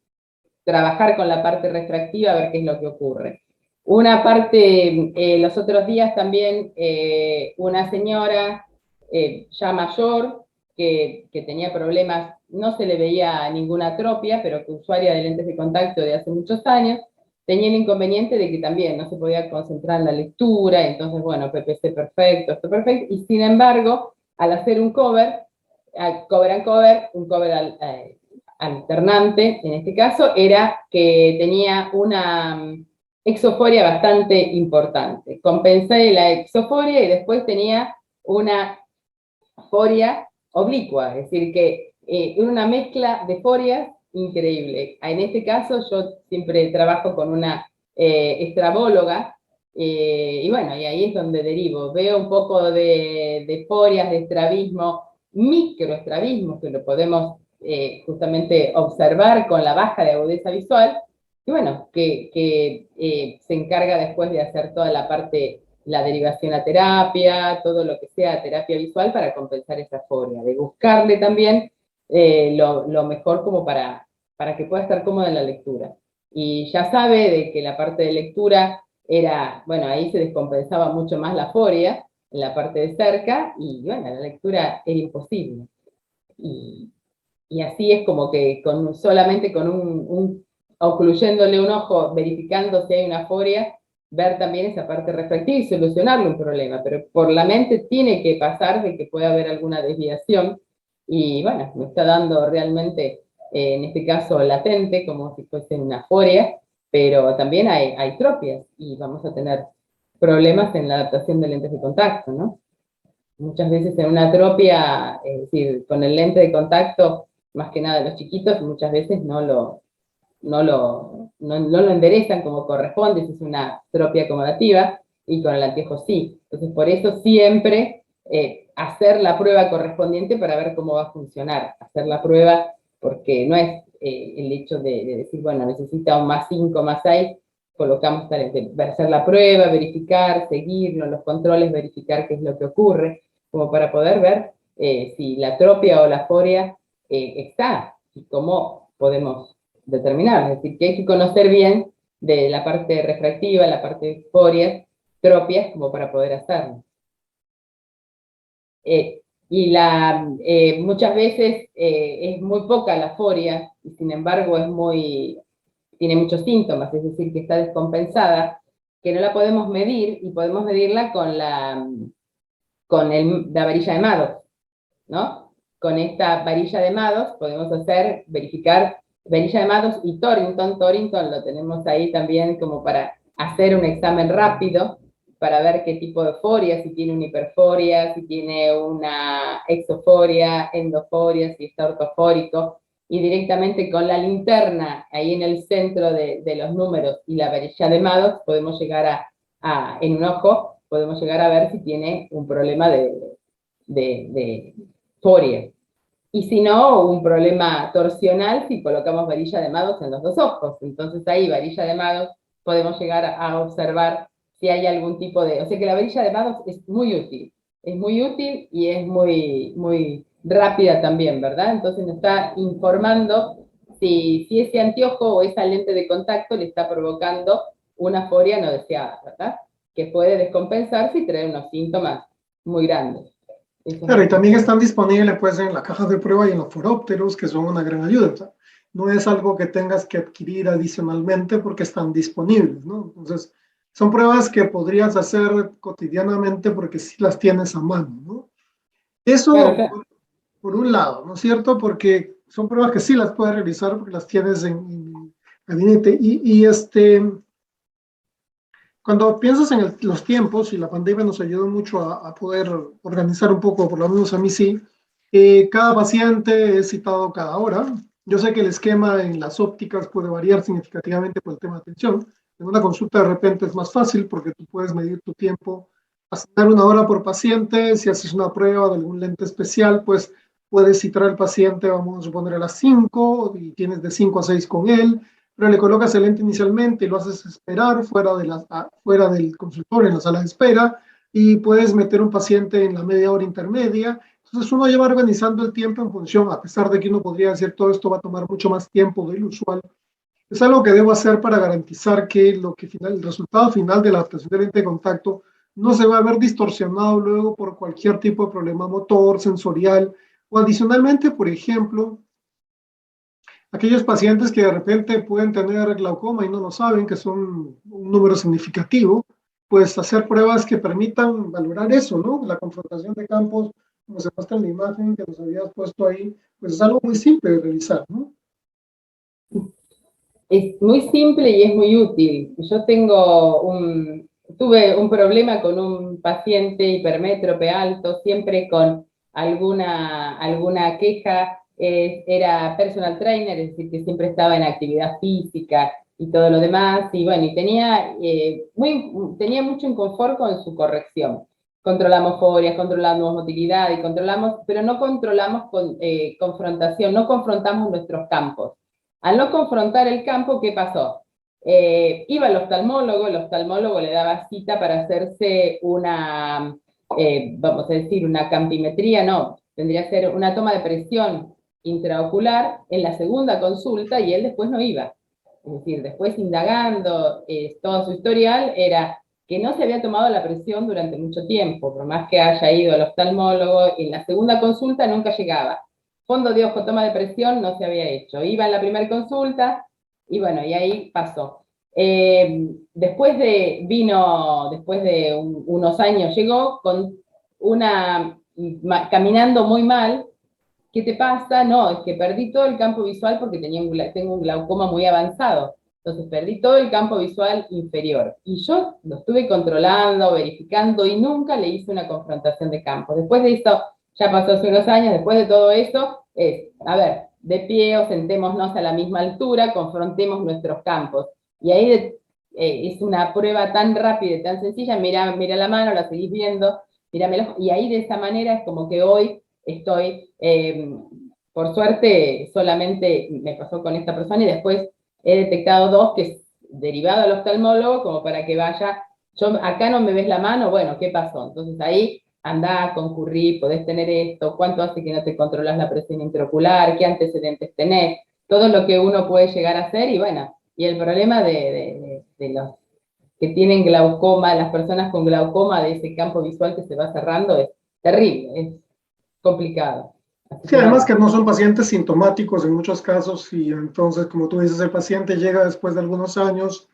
trabajar con la parte refractiva, a ver qué es lo que ocurre. Una parte, los otros días también, una señora ya mayor, que tenía problemas, no se le veía ninguna atropia, pero que usuaria de lentes de contacto de hace muchos años, tenía el inconveniente de que también no se podía concentrar en la lectura, entonces, bueno, PPC perfecto, esto perfecto, y sin embargo, al hacer un cover and cover, un cover alternante, en este caso, era que tenía una exoforia bastante importante. Compensé la exoforia y después tenía una foria oblicua, es decir, que una mezcla de forias increíble. En este caso yo siempre trabajo con una estrabóloga, y bueno, y ahí es donde derivo. Veo un poco de forias, de estrabismo, microestrabismo, que lo podemos justamente observar con la baja de agudeza visual, y bueno, que se encarga después de hacer toda la parte, la derivación a terapia, todo lo que sea terapia visual para compensar esa foria, de buscarle también lo mejor como para que pueda estar cómoda en la lectura. Y ya sabe de que la parte de lectura bueno, ahí se descompensaba mucho más la foria, en la parte de cerca, y bueno, la lectura era imposible. Y, y así es como que solamente con ocluyéndole un ojo, verificando si hay una foria, ver también esa parte refractiva y solucionarle un problema, pero por la mente tiene que pasar de que puede haber alguna desviación, y bueno, me está dando realmente, en este caso latente, como si fuese una foria, pero también hay tropias, y vamos a tener problemas en la adaptación de lentes de contacto, ¿no? Muchas veces en una atropia, es decir, con el lente de contacto, más que nada los chiquitos, muchas veces no lo enderezan como corresponde, si es una atropia acomodativa, y con el anteojo sí. Entonces, por eso siempre hacer la prueba correspondiente para ver cómo va a funcionar. Hacer la prueba, porque no es el hecho de decir, bueno, necesita un +5, +6, colocamos tal, hacer la prueba, verificar, seguirlo, los controles, verificar qué es lo que ocurre, como para poder ver si la atropia o la foria está, y cómo podemos determinar. Es decir, que hay que conocer bien de la parte refractiva, la parte de forias, tropias, como para poder hacerlo. Muchas veces es muy poca la foria, y sin embargo tiene muchos síntomas, es decir, que está descompensada, que no la podemos medir, y podemos medirla con la varilla de Maddox, ¿no? Con esta varilla de Maddox podemos verificar varilla de Maddox y Torrington. Torrington lo tenemos ahí también como para hacer un examen rápido, para ver qué tipo de foria, si tiene una hiperforia, si tiene una exoforia, endoforia, si está ortofórico, y directamente con la linterna ahí en el centro de los números y la varilla de Maddox podemos llegar en un ojo, podemos llegar a ver si tiene un problema de foria. Y si no, un problema torsional si colocamos varilla de Maddox en los dos ojos. Entonces ahí, varilla de Maddox, podemos llegar a observar si hay algún tipo de... O sea que la varilla de Maddox es muy útil y es muy rápida también, ¿verdad? Entonces nos está informando si ese anteojo o esa lente de contacto le está provocando una foria no deseada, ¿verdad? Que puede descompensarse y traer unos síntomas muy grandes. Claro, y también están disponibles pues en la caja de prueba y en los forópteros, que son una gran ayuda. O sea, no es algo que tengas que adquirir adicionalmente porque están disponibles, ¿no? Entonces, son pruebas que podrías hacer cotidianamente porque sí las tienes a mano, ¿no? Eso Claro, claro. por un lado, ¿no es cierto? Porque son pruebas que sí las puedes realizar porque las tienes en gabinete. Cuando piensas en los tiempos, y la pandemia nos ayudó mucho a poder organizar un poco, por lo menos a mí sí, cada paciente es citado cada hora. Yo sé que el esquema en las ópticas puede variar significativamente por el tema de atención. En una consulta de repente es más fácil porque tú puedes medir tu tiempo, asignar una hora por paciente. Si haces una prueba de algún lente especial, pues puedes citar al paciente, vamos a suponer a las 5, y tienes de 5 a 6 con él, pero le colocas el lente inicialmente y lo haces esperar fuera del consultorio, en la sala de espera, y puedes meter un paciente en la media hora intermedia. Entonces uno ya va organizando el tiempo en función, a pesar de que uno podría decir todo esto va a tomar mucho más tiempo del usual. Es algo que debo hacer para garantizar que el resultado final de la adaptación del lente de contacto no se va a ver distorsionado luego por cualquier tipo de problema motor, sensorial, o adicionalmente, por ejemplo, aquellos pacientes que de repente pueden tener glaucoma y no lo saben, que son un número significativo, pues hacer pruebas que permitan valorar eso, ¿no? La confrontación de campos, como se muestra en la imagen que nos habías puesto ahí, pues es algo muy simple de realizar, ¿no? Es muy simple y es muy útil. Yo tuve un problema con un paciente hipermétrope alto, siempre con alguna queja. Era personal trainer, es decir, que siempre estaba en actividad física y todo lo demás, y bueno, y tenía mucho inconfort con su corrección. Controlamos forias, controlamos motilidad, pero no controlamos confrontación, no confrontamos nuestros campos. Al no confrontar el campo, ¿qué pasó? Iba al oftalmólogo, el oftalmólogo le daba cita para hacerse vamos a decir, una campimetría, no, tendría que ser una toma de presión intraocular en la segunda consulta, y él después no iba. es decir, después indagando todo su historial, era que no se había tomado la presión durante mucho tiempo, por más que haya ido al oftalmólogo, en la segunda consulta nunca llegaba. Fondo de ojo, toma de presión, no se había hecho. Iba en la primera consulta, y bueno, y ahí pasó. Después de unos años llegó con caminando muy mal. ¿Qué te pasa? No, es que perdí todo el campo visual porque tengo un glaucoma muy avanzado. Entonces perdí todo el campo visual inferior. Y yo lo estuve controlando, verificando y nunca le hice una confrontación de campo. Después de esto, ya pasó hace unos años, después de todo eso, a ver, de pie o sentémonos a la misma altura, confrontemos nuestros campos. Y ahí es una prueba tan rápida y tan sencilla, mira la mano, la seguís viendo, y ahí de esa manera es como que hoy estoy, por suerte, solamente me pasó con esta persona y después he detectado dos que es derivado al oftalmólogo como para que vaya, acá no me ves la mano, bueno, ¿qué pasó? Entonces ahí andá, concurrí, podés tener esto, cuánto hace que no te controlas la presión intraocular, qué antecedentes tenés, todo lo que uno puede llegar a hacer y bueno, y el problema de los que tienen glaucoma, las personas con glaucoma de ese campo visual que se va cerrando es terrible, es complicado. Así Sí, que además bueno. que no son pacientes sintomáticos en muchos casos y entonces, como tú dices, el paciente llega después de algunos años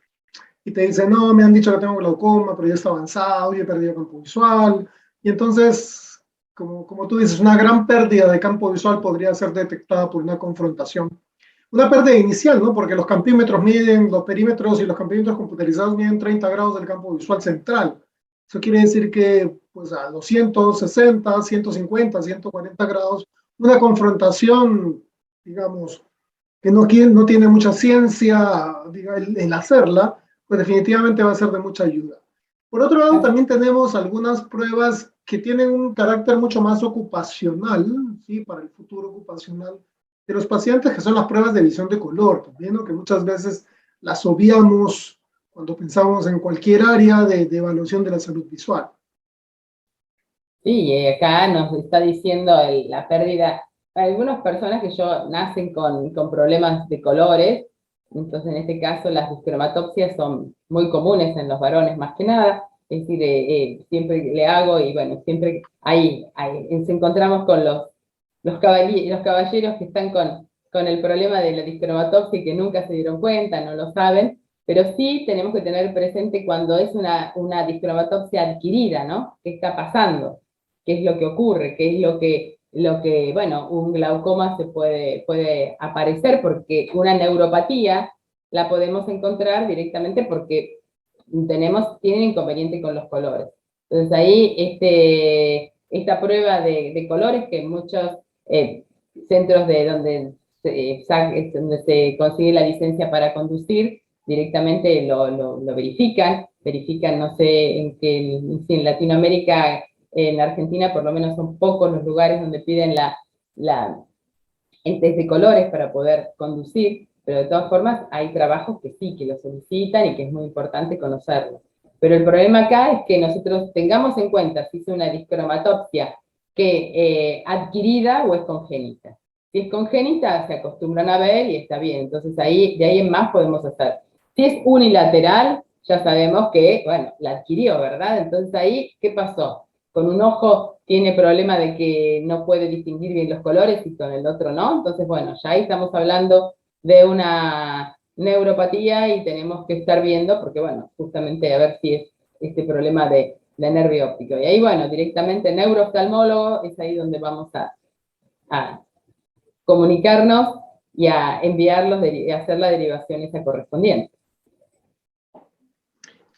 y te dice, no, me han dicho que tengo glaucoma, pero ya está avanzado y he perdido campo visual. Y entonces, como tú dices, una gran pérdida de campo visual podría ser detectada por una confrontación. Una pérdida inicial, ¿no? Porque los campímetros miden, los perímetros y los campímetros computarizados miden 30 grados del campo visual central. Eso quiere decir que pues, a 260, 150, 140 grados, una confrontación, digamos, que no tiene mucha ciencia el hacerla, pues definitivamente va a ser de mucha ayuda. Por otro lado, también tenemos algunas pruebas que tienen un carácter mucho más ocupacional, ¿sí? Para el futuro ocupacional de los pacientes, que son las pruebas de visión de color, también, ¿no? Que muchas veces las obviamos cuando pensamos en cualquier área de evaluación de la salud visual. Sí, acá nos está diciendo la pérdida. Algunas personas que nacen con problemas de colores, entonces en este caso las discromatopsias son muy comunes en los varones más que nada, es decir, siempre le hago y bueno, siempre nos encontramos con los caballeros que están con el problema de la discromatopsia y que nunca se dieron cuenta, no lo saben, pero sí tenemos que tener presente cuando es una discromatopsia adquirida, ¿no? ¿Qué está pasando? ¿Qué es lo que ocurre? ¿Qué es bueno, un glaucoma puede aparecer porque una neuropatía la podemos encontrar directamente porque tienen inconveniente con los colores. Entonces ahí esta prueba de colores que en muchos centros donde se consigue la licencia para conducir, directamente lo verifican, no sé, si en Latinoamérica, en Argentina por lo menos son pocos los lugares donde piden el test de colores para poder conducir, pero de todas formas hay trabajos que sí, que lo solicitan y que es muy importante conocerlo. Pero el problema acá es que nosotros tengamos en cuenta si es una discromatopsia adquirida o es congénita. Si es congénita, se acostumbran a ver y está bien. Entonces de ahí en más podemos hacer. Si es unilateral, ya sabemos que, bueno, la adquirió, ¿verdad? Entonces ahí, ¿qué pasó? Con un ojo tiene problema de que no puede distinguir bien los colores y con el otro no. Entonces, bueno, ya ahí estamos hablando de una neuropatía y tenemos que estar viendo, porque bueno, justamente a ver si es este problema de nervio óptico. Y ahí, bueno, directamente neurooftalmólogo es ahí donde vamos a comunicarnos y a enviarlos y hacer la derivación esa correspondiente.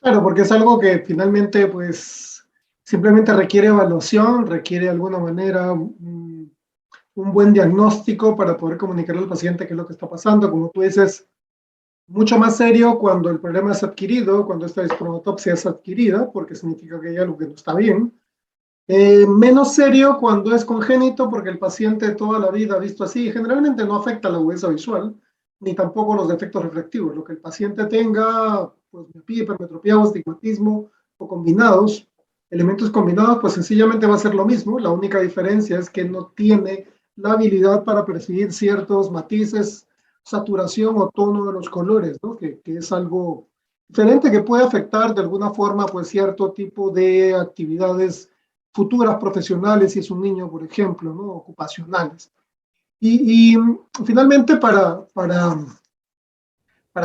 Claro, porque es algo que finalmente, pues, simplemente requiere evaluación, requiere de alguna manera un buen diagnóstico para poder comunicarle al paciente qué es lo que está pasando. Como tú dices, mucho más serio cuando el problema es adquirido, cuando esta discromatopsia es adquirida, porque significa que hay algo que no está bien. Menos serio cuando es congénito, porque el paciente toda la vida ha visto así, y generalmente no afecta la agudeza visual, ni tampoco los defectos refractivos. Lo que el paciente tenga, pues miopía, hipermetropía o astigmatismo, o combinados, elementos combinados, pues sencillamente va a ser lo mismo. La única diferencia es que no tiene la habilidad para percibir ciertos matices saturación o tono de los colores, ¿no? Que es algo diferente que puede afectar de alguna forma pues cierto tipo de actividades futuras profesionales, si es un niño, por ejemplo, ¿no? Ocupacionales. Y finalmente, para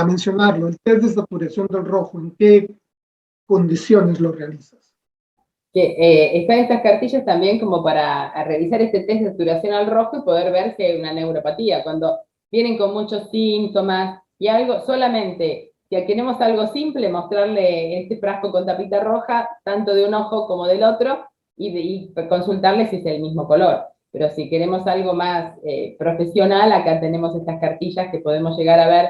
mencionarlo, el test de saturación del rojo, ¿en qué condiciones lo realizas? Que están estas cartillas también como para realizar este test de saturación al rojo y poder ver si hay una neuropatía. Cuando vienen con muchos síntomas y algo, solamente si queremos algo simple, mostrarle este frasco con tapita roja, tanto de un ojo como del otro, y consultarle si es el mismo color. Pero si queremos algo más profesional, acá tenemos estas cartillas que podemos llegar a ver,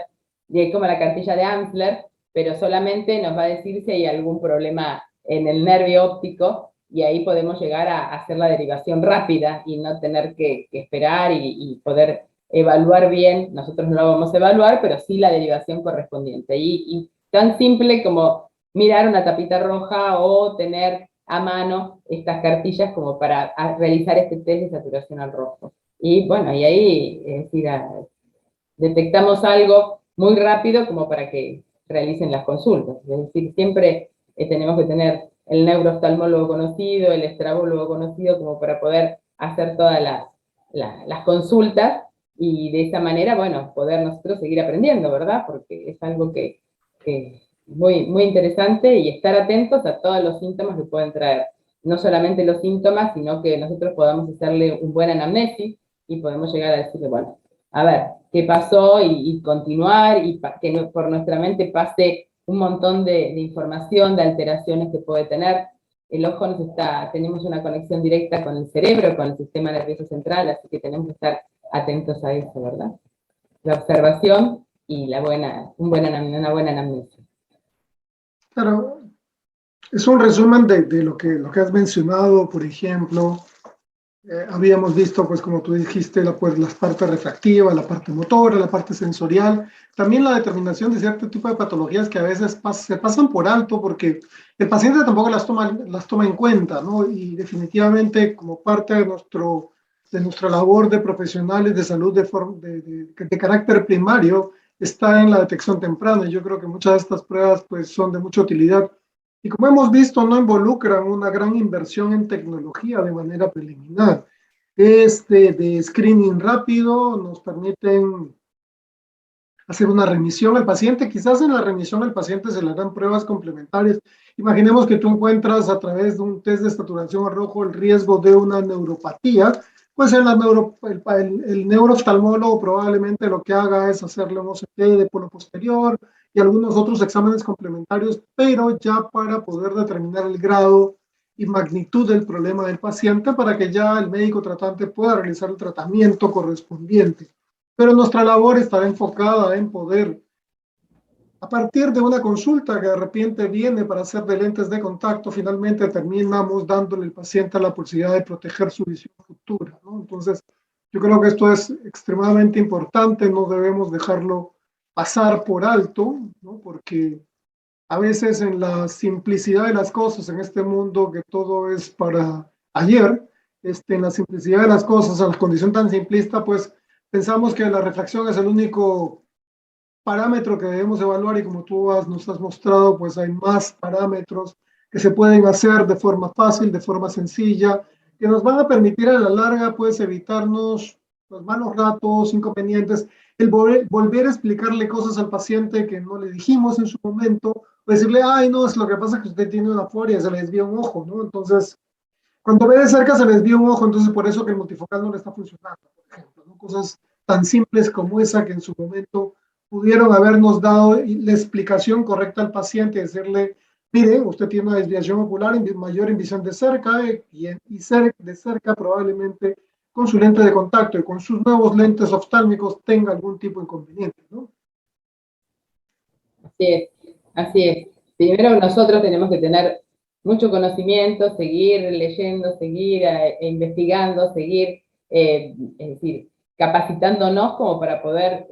como la cartilla de Amsler, pero solamente nos va a decir si hay algún problema en el nervio óptico, y ahí podemos llegar a hacer la derivación rápida y no tener que esperar y poder evaluar bien. Nosotros no lo vamos a evaluar, pero sí la derivación correspondiente. Y tan simple como mirar una tapita roja o tener a mano estas cartillas como para realizar este test de saturación al rojo. Y bueno, y ahí es decir, detectamos algo muy rápido como para que realicen las consultas. Es decir, siempre tenemos que tener el neurooftalmólogo conocido, el estrabólogo conocido, como para poder hacer todas las consultas, y de esa manera, bueno, poder nosotros seguir aprendiendo, ¿verdad? Porque es algo que muy, muy interesante, y estar atentos a todos los síntomas que pueden traer. No solamente los síntomas, sino que nosotros podamos hacerle un buen anamnesis y podemos llegar a decirle, bueno, a ver, qué pasó, y continuar, y que por nuestra mente pase un montón de información, de alteraciones que puede tener. El ojo tenemos una conexión directa con el cerebro, con el sistema nervioso central, así que tenemos que estar atentos a eso, ¿verdad? La observación y una buena anamnesis. Claro, es un resumen de lo que has mencionado, por ejemplo. Habíamos visto, pues como tú dijiste, pues, las partes refractivas, la parte motora, la parte sensorial, también la determinación de cierto tipo de patologías que a veces se pasan por alto porque el paciente tampoco las toma en cuenta, ¿no? Y definitivamente como parte de nuestra labor de profesionales de salud de carácter primario está en la detección temprana. Y yo creo que muchas de estas pruebas pues son de mucha utilidad. Y como hemos visto, no involucran una gran inversión en tecnología de manera preliminar. De screening rápido, nos permiten hacer una remisión al paciente. Quizás en la remisión al paciente se le dan pruebas complementarias. Imaginemos que tú encuentras a través de un test de saturación al rojo el riesgo de una neuropatía. Pues el neurooftalmólogo probablemente lo que haga es hacerle un OCT de polo posterior y algunos otros exámenes complementarios, pero ya para poder determinar el grado y magnitud del problema del paciente para que ya el médico tratante pueda realizar el tratamiento correspondiente. Pero nuestra labor estará enfocada en poder, a partir de una consulta que de repente viene para hacer de lentes de contacto, finalmente terminamos dándole al paciente la posibilidad de proteger su visión futura, ¿no? Entonces, yo creo que esto es extremadamente importante, no debemos dejarlo pasar por alto, ¿no? Porque a veces en la simplicidad de las cosas, en este mundo que todo es para ayer, en la simplicidad de las cosas, a la condición tan simplista, pues pensamos que la refracción es el único parámetro que debemos evaluar, y como tú nos has mostrado, pues hay más parámetros que se pueden hacer de forma fácil, de forma sencilla, que nos van a permitir a la larga pues evitarnos los malos ratos, inconvenientes, el volver a explicarle cosas al paciente que no le dijimos en su momento, o decirle, ay, no, es lo que pasa es que usted tiene una foria, se le desvía un ojo, ¿no? Entonces, cuando ve de cerca se le desvía un ojo, entonces por eso que el multifocal no le está funcionando, por ejemplo, ¿no? Cosas tan simples como esa que en su momento pudieron habernos dado la explicación correcta al paciente, decirle, mire, usted tiene una desviación ocular mayor en visión de cerca, de cerca probablemente con su lente de contacto y con sus nuevos lentes oftálmicos tenga algún tipo de inconveniente, ¿no? Así es, así es. Primero nosotros tenemos que tener mucho conocimiento, seguir leyendo, seguir investigando, seguir, es decir, capacitándonos como para poder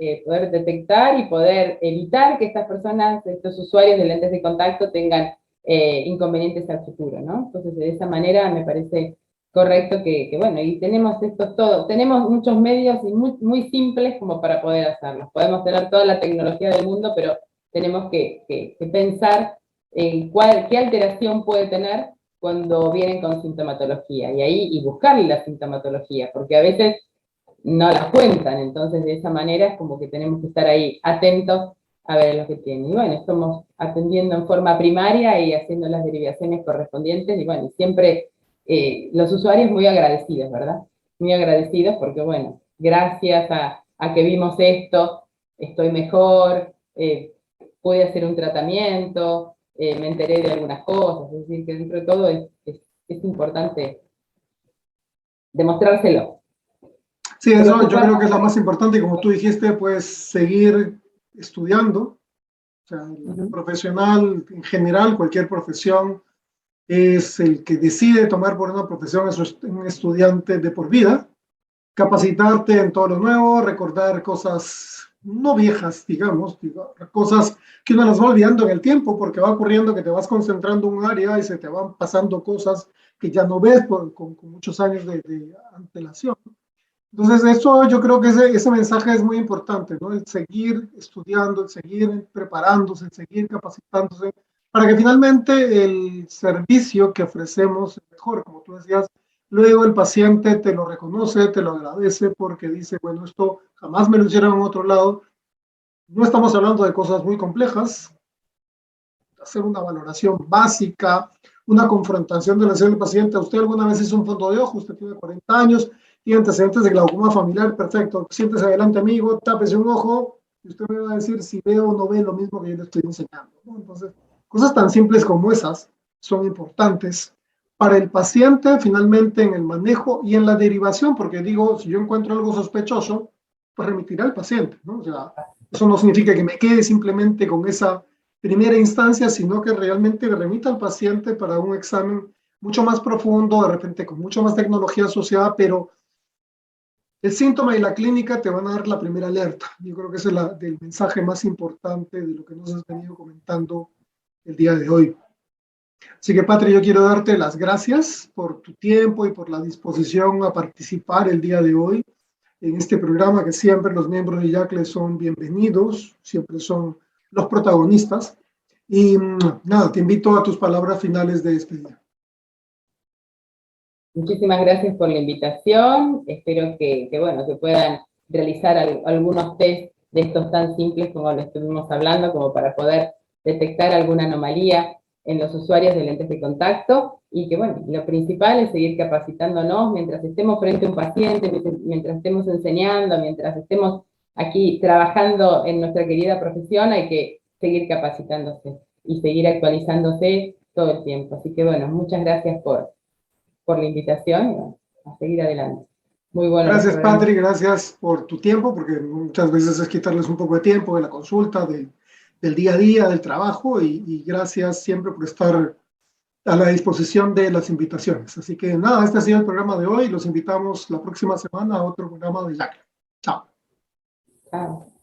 detectar y poder evitar que estas personas, estos usuarios de lentes de contacto tengan inconvenientes al futuro, ¿no? Entonces, de esa manera me parece correcto que bueno, y tenemos esto todo, tenemos muchos medios y muy simples como para poder hacerlo. Podemos tener toda la tecnología del mundo, pero tenemos que pensar en qué alteración puede tener cuando vienen con sintomatología, y buscarle la sintomatología, porque a veces no las cuentan, entonces de esa manera es como que tenemos que estar ahí atentos a ver lo que tienen. Y bueno, estamos atendiendo en forma primaria y haciendo las derivaciones correspondientes, y bueno, siempre los usuarios muy agradecidos, ¿verdad? Muy agradecidos porque, bueno, gracias a que vimos esto, estoy mejor, pude hacer un tratamiento, me enteré de algunas cosas, es decir, que dentro de todo es importante demostrárselo. Sí, eso yo Preocupar. creo que es lo más importante y como tú dijiste, pues seguir estudiando. O sea, el profesional en general, cualquier profesión, es el que decide tomar por una profesión, es un estudiante de por vida, capacitarte en todo lo nuevo, recordar cosas no viejas, digamos, cosas que uno las va olvidando en el tiempo, porque va ocurriendo que te vas concentrando en un área y se te van pasando cosas que ya no ves con muchos años de antelación. Entonces, eso yo creo que ese mensaje es muy importante, ¿no? El seguir estudiando, el seguir preparándose, el seguir capacitándose, para que finalmente el servicio que ofrecemos es mejor, como tú decías. Luego el paciente te lo reconoce, te lo agradece porque dice, bueno, esto jamás me lo hicieron en otro lado. No estamos hablando de cosas muy complejas, hacer una valoración básica, una confrontación de la necesidad del paciente. ¿Usted alguna vez hizo un fondo de ojo? Usted tiene 40 años, tiene antecedentes de glaucoma familiar, perfecto. Siéntese adelante, amigo, tápese un ojo y usted me va a decir si ve o no ve lo mismo que yo le estoy enseñando, ¿no? Entonces, cosas tan simples como esas son importantes para el paciente finalmente en el manejo y en la derivación, porque digo, si yo encuentro algo sospechoso, pues remitiré al paciente, ¿no? O sea, eso no significa que me quede simplemente con esa primera instancia, sino que realmente remita al paciente para un examen mucho más profundo, de repente con mucho más tecnología asociada, pero el síntoma y la clínica te van a dar la primera alerta. Yo creo que ese es el mensaje más importante de lo que nos has venido comentando el día de hoy. Así que, Patri, yo quiero darte las gracias por tu tiempo y por la disposición a participar el día de hoy en este programa, que siempre los miembros de YACLE son bienvenidos, siempre son los protagonistas. Y nada, te invito a tus palabras finales de despedida. Muchísimas gracias por la invitación. Espero que bueno, que puedan realizar algunos test de estos tan simples como lo estuvimos hablando, como para poder detectar alguna anomalía en los usuarios de lentes de contacto, y que bueno, lo principal es seguir capacitándonos mientras estemos frente a un paciente, mientras estemos enseñando, mientras estemos aquí trabajando en nuestra querida profesión, hay que seguir capacitándose y seguir actualizándose todo el tiempo. Así que bueno, muchas gracias por la invitación y bueno, a seguir adelante. Muy bueno. Gracias, Patri, gracias por tu tiempo, porque muchas veces es quitarles un poco de tiempo de la consulta, del día a día, del trabajo, y gracias siempre por estar a la disposición de las invitaciones. Así que nada, este ha sido el programa de hoy. Los invitamos la próxima semana a otro programa de YACLE. Chao. Chao.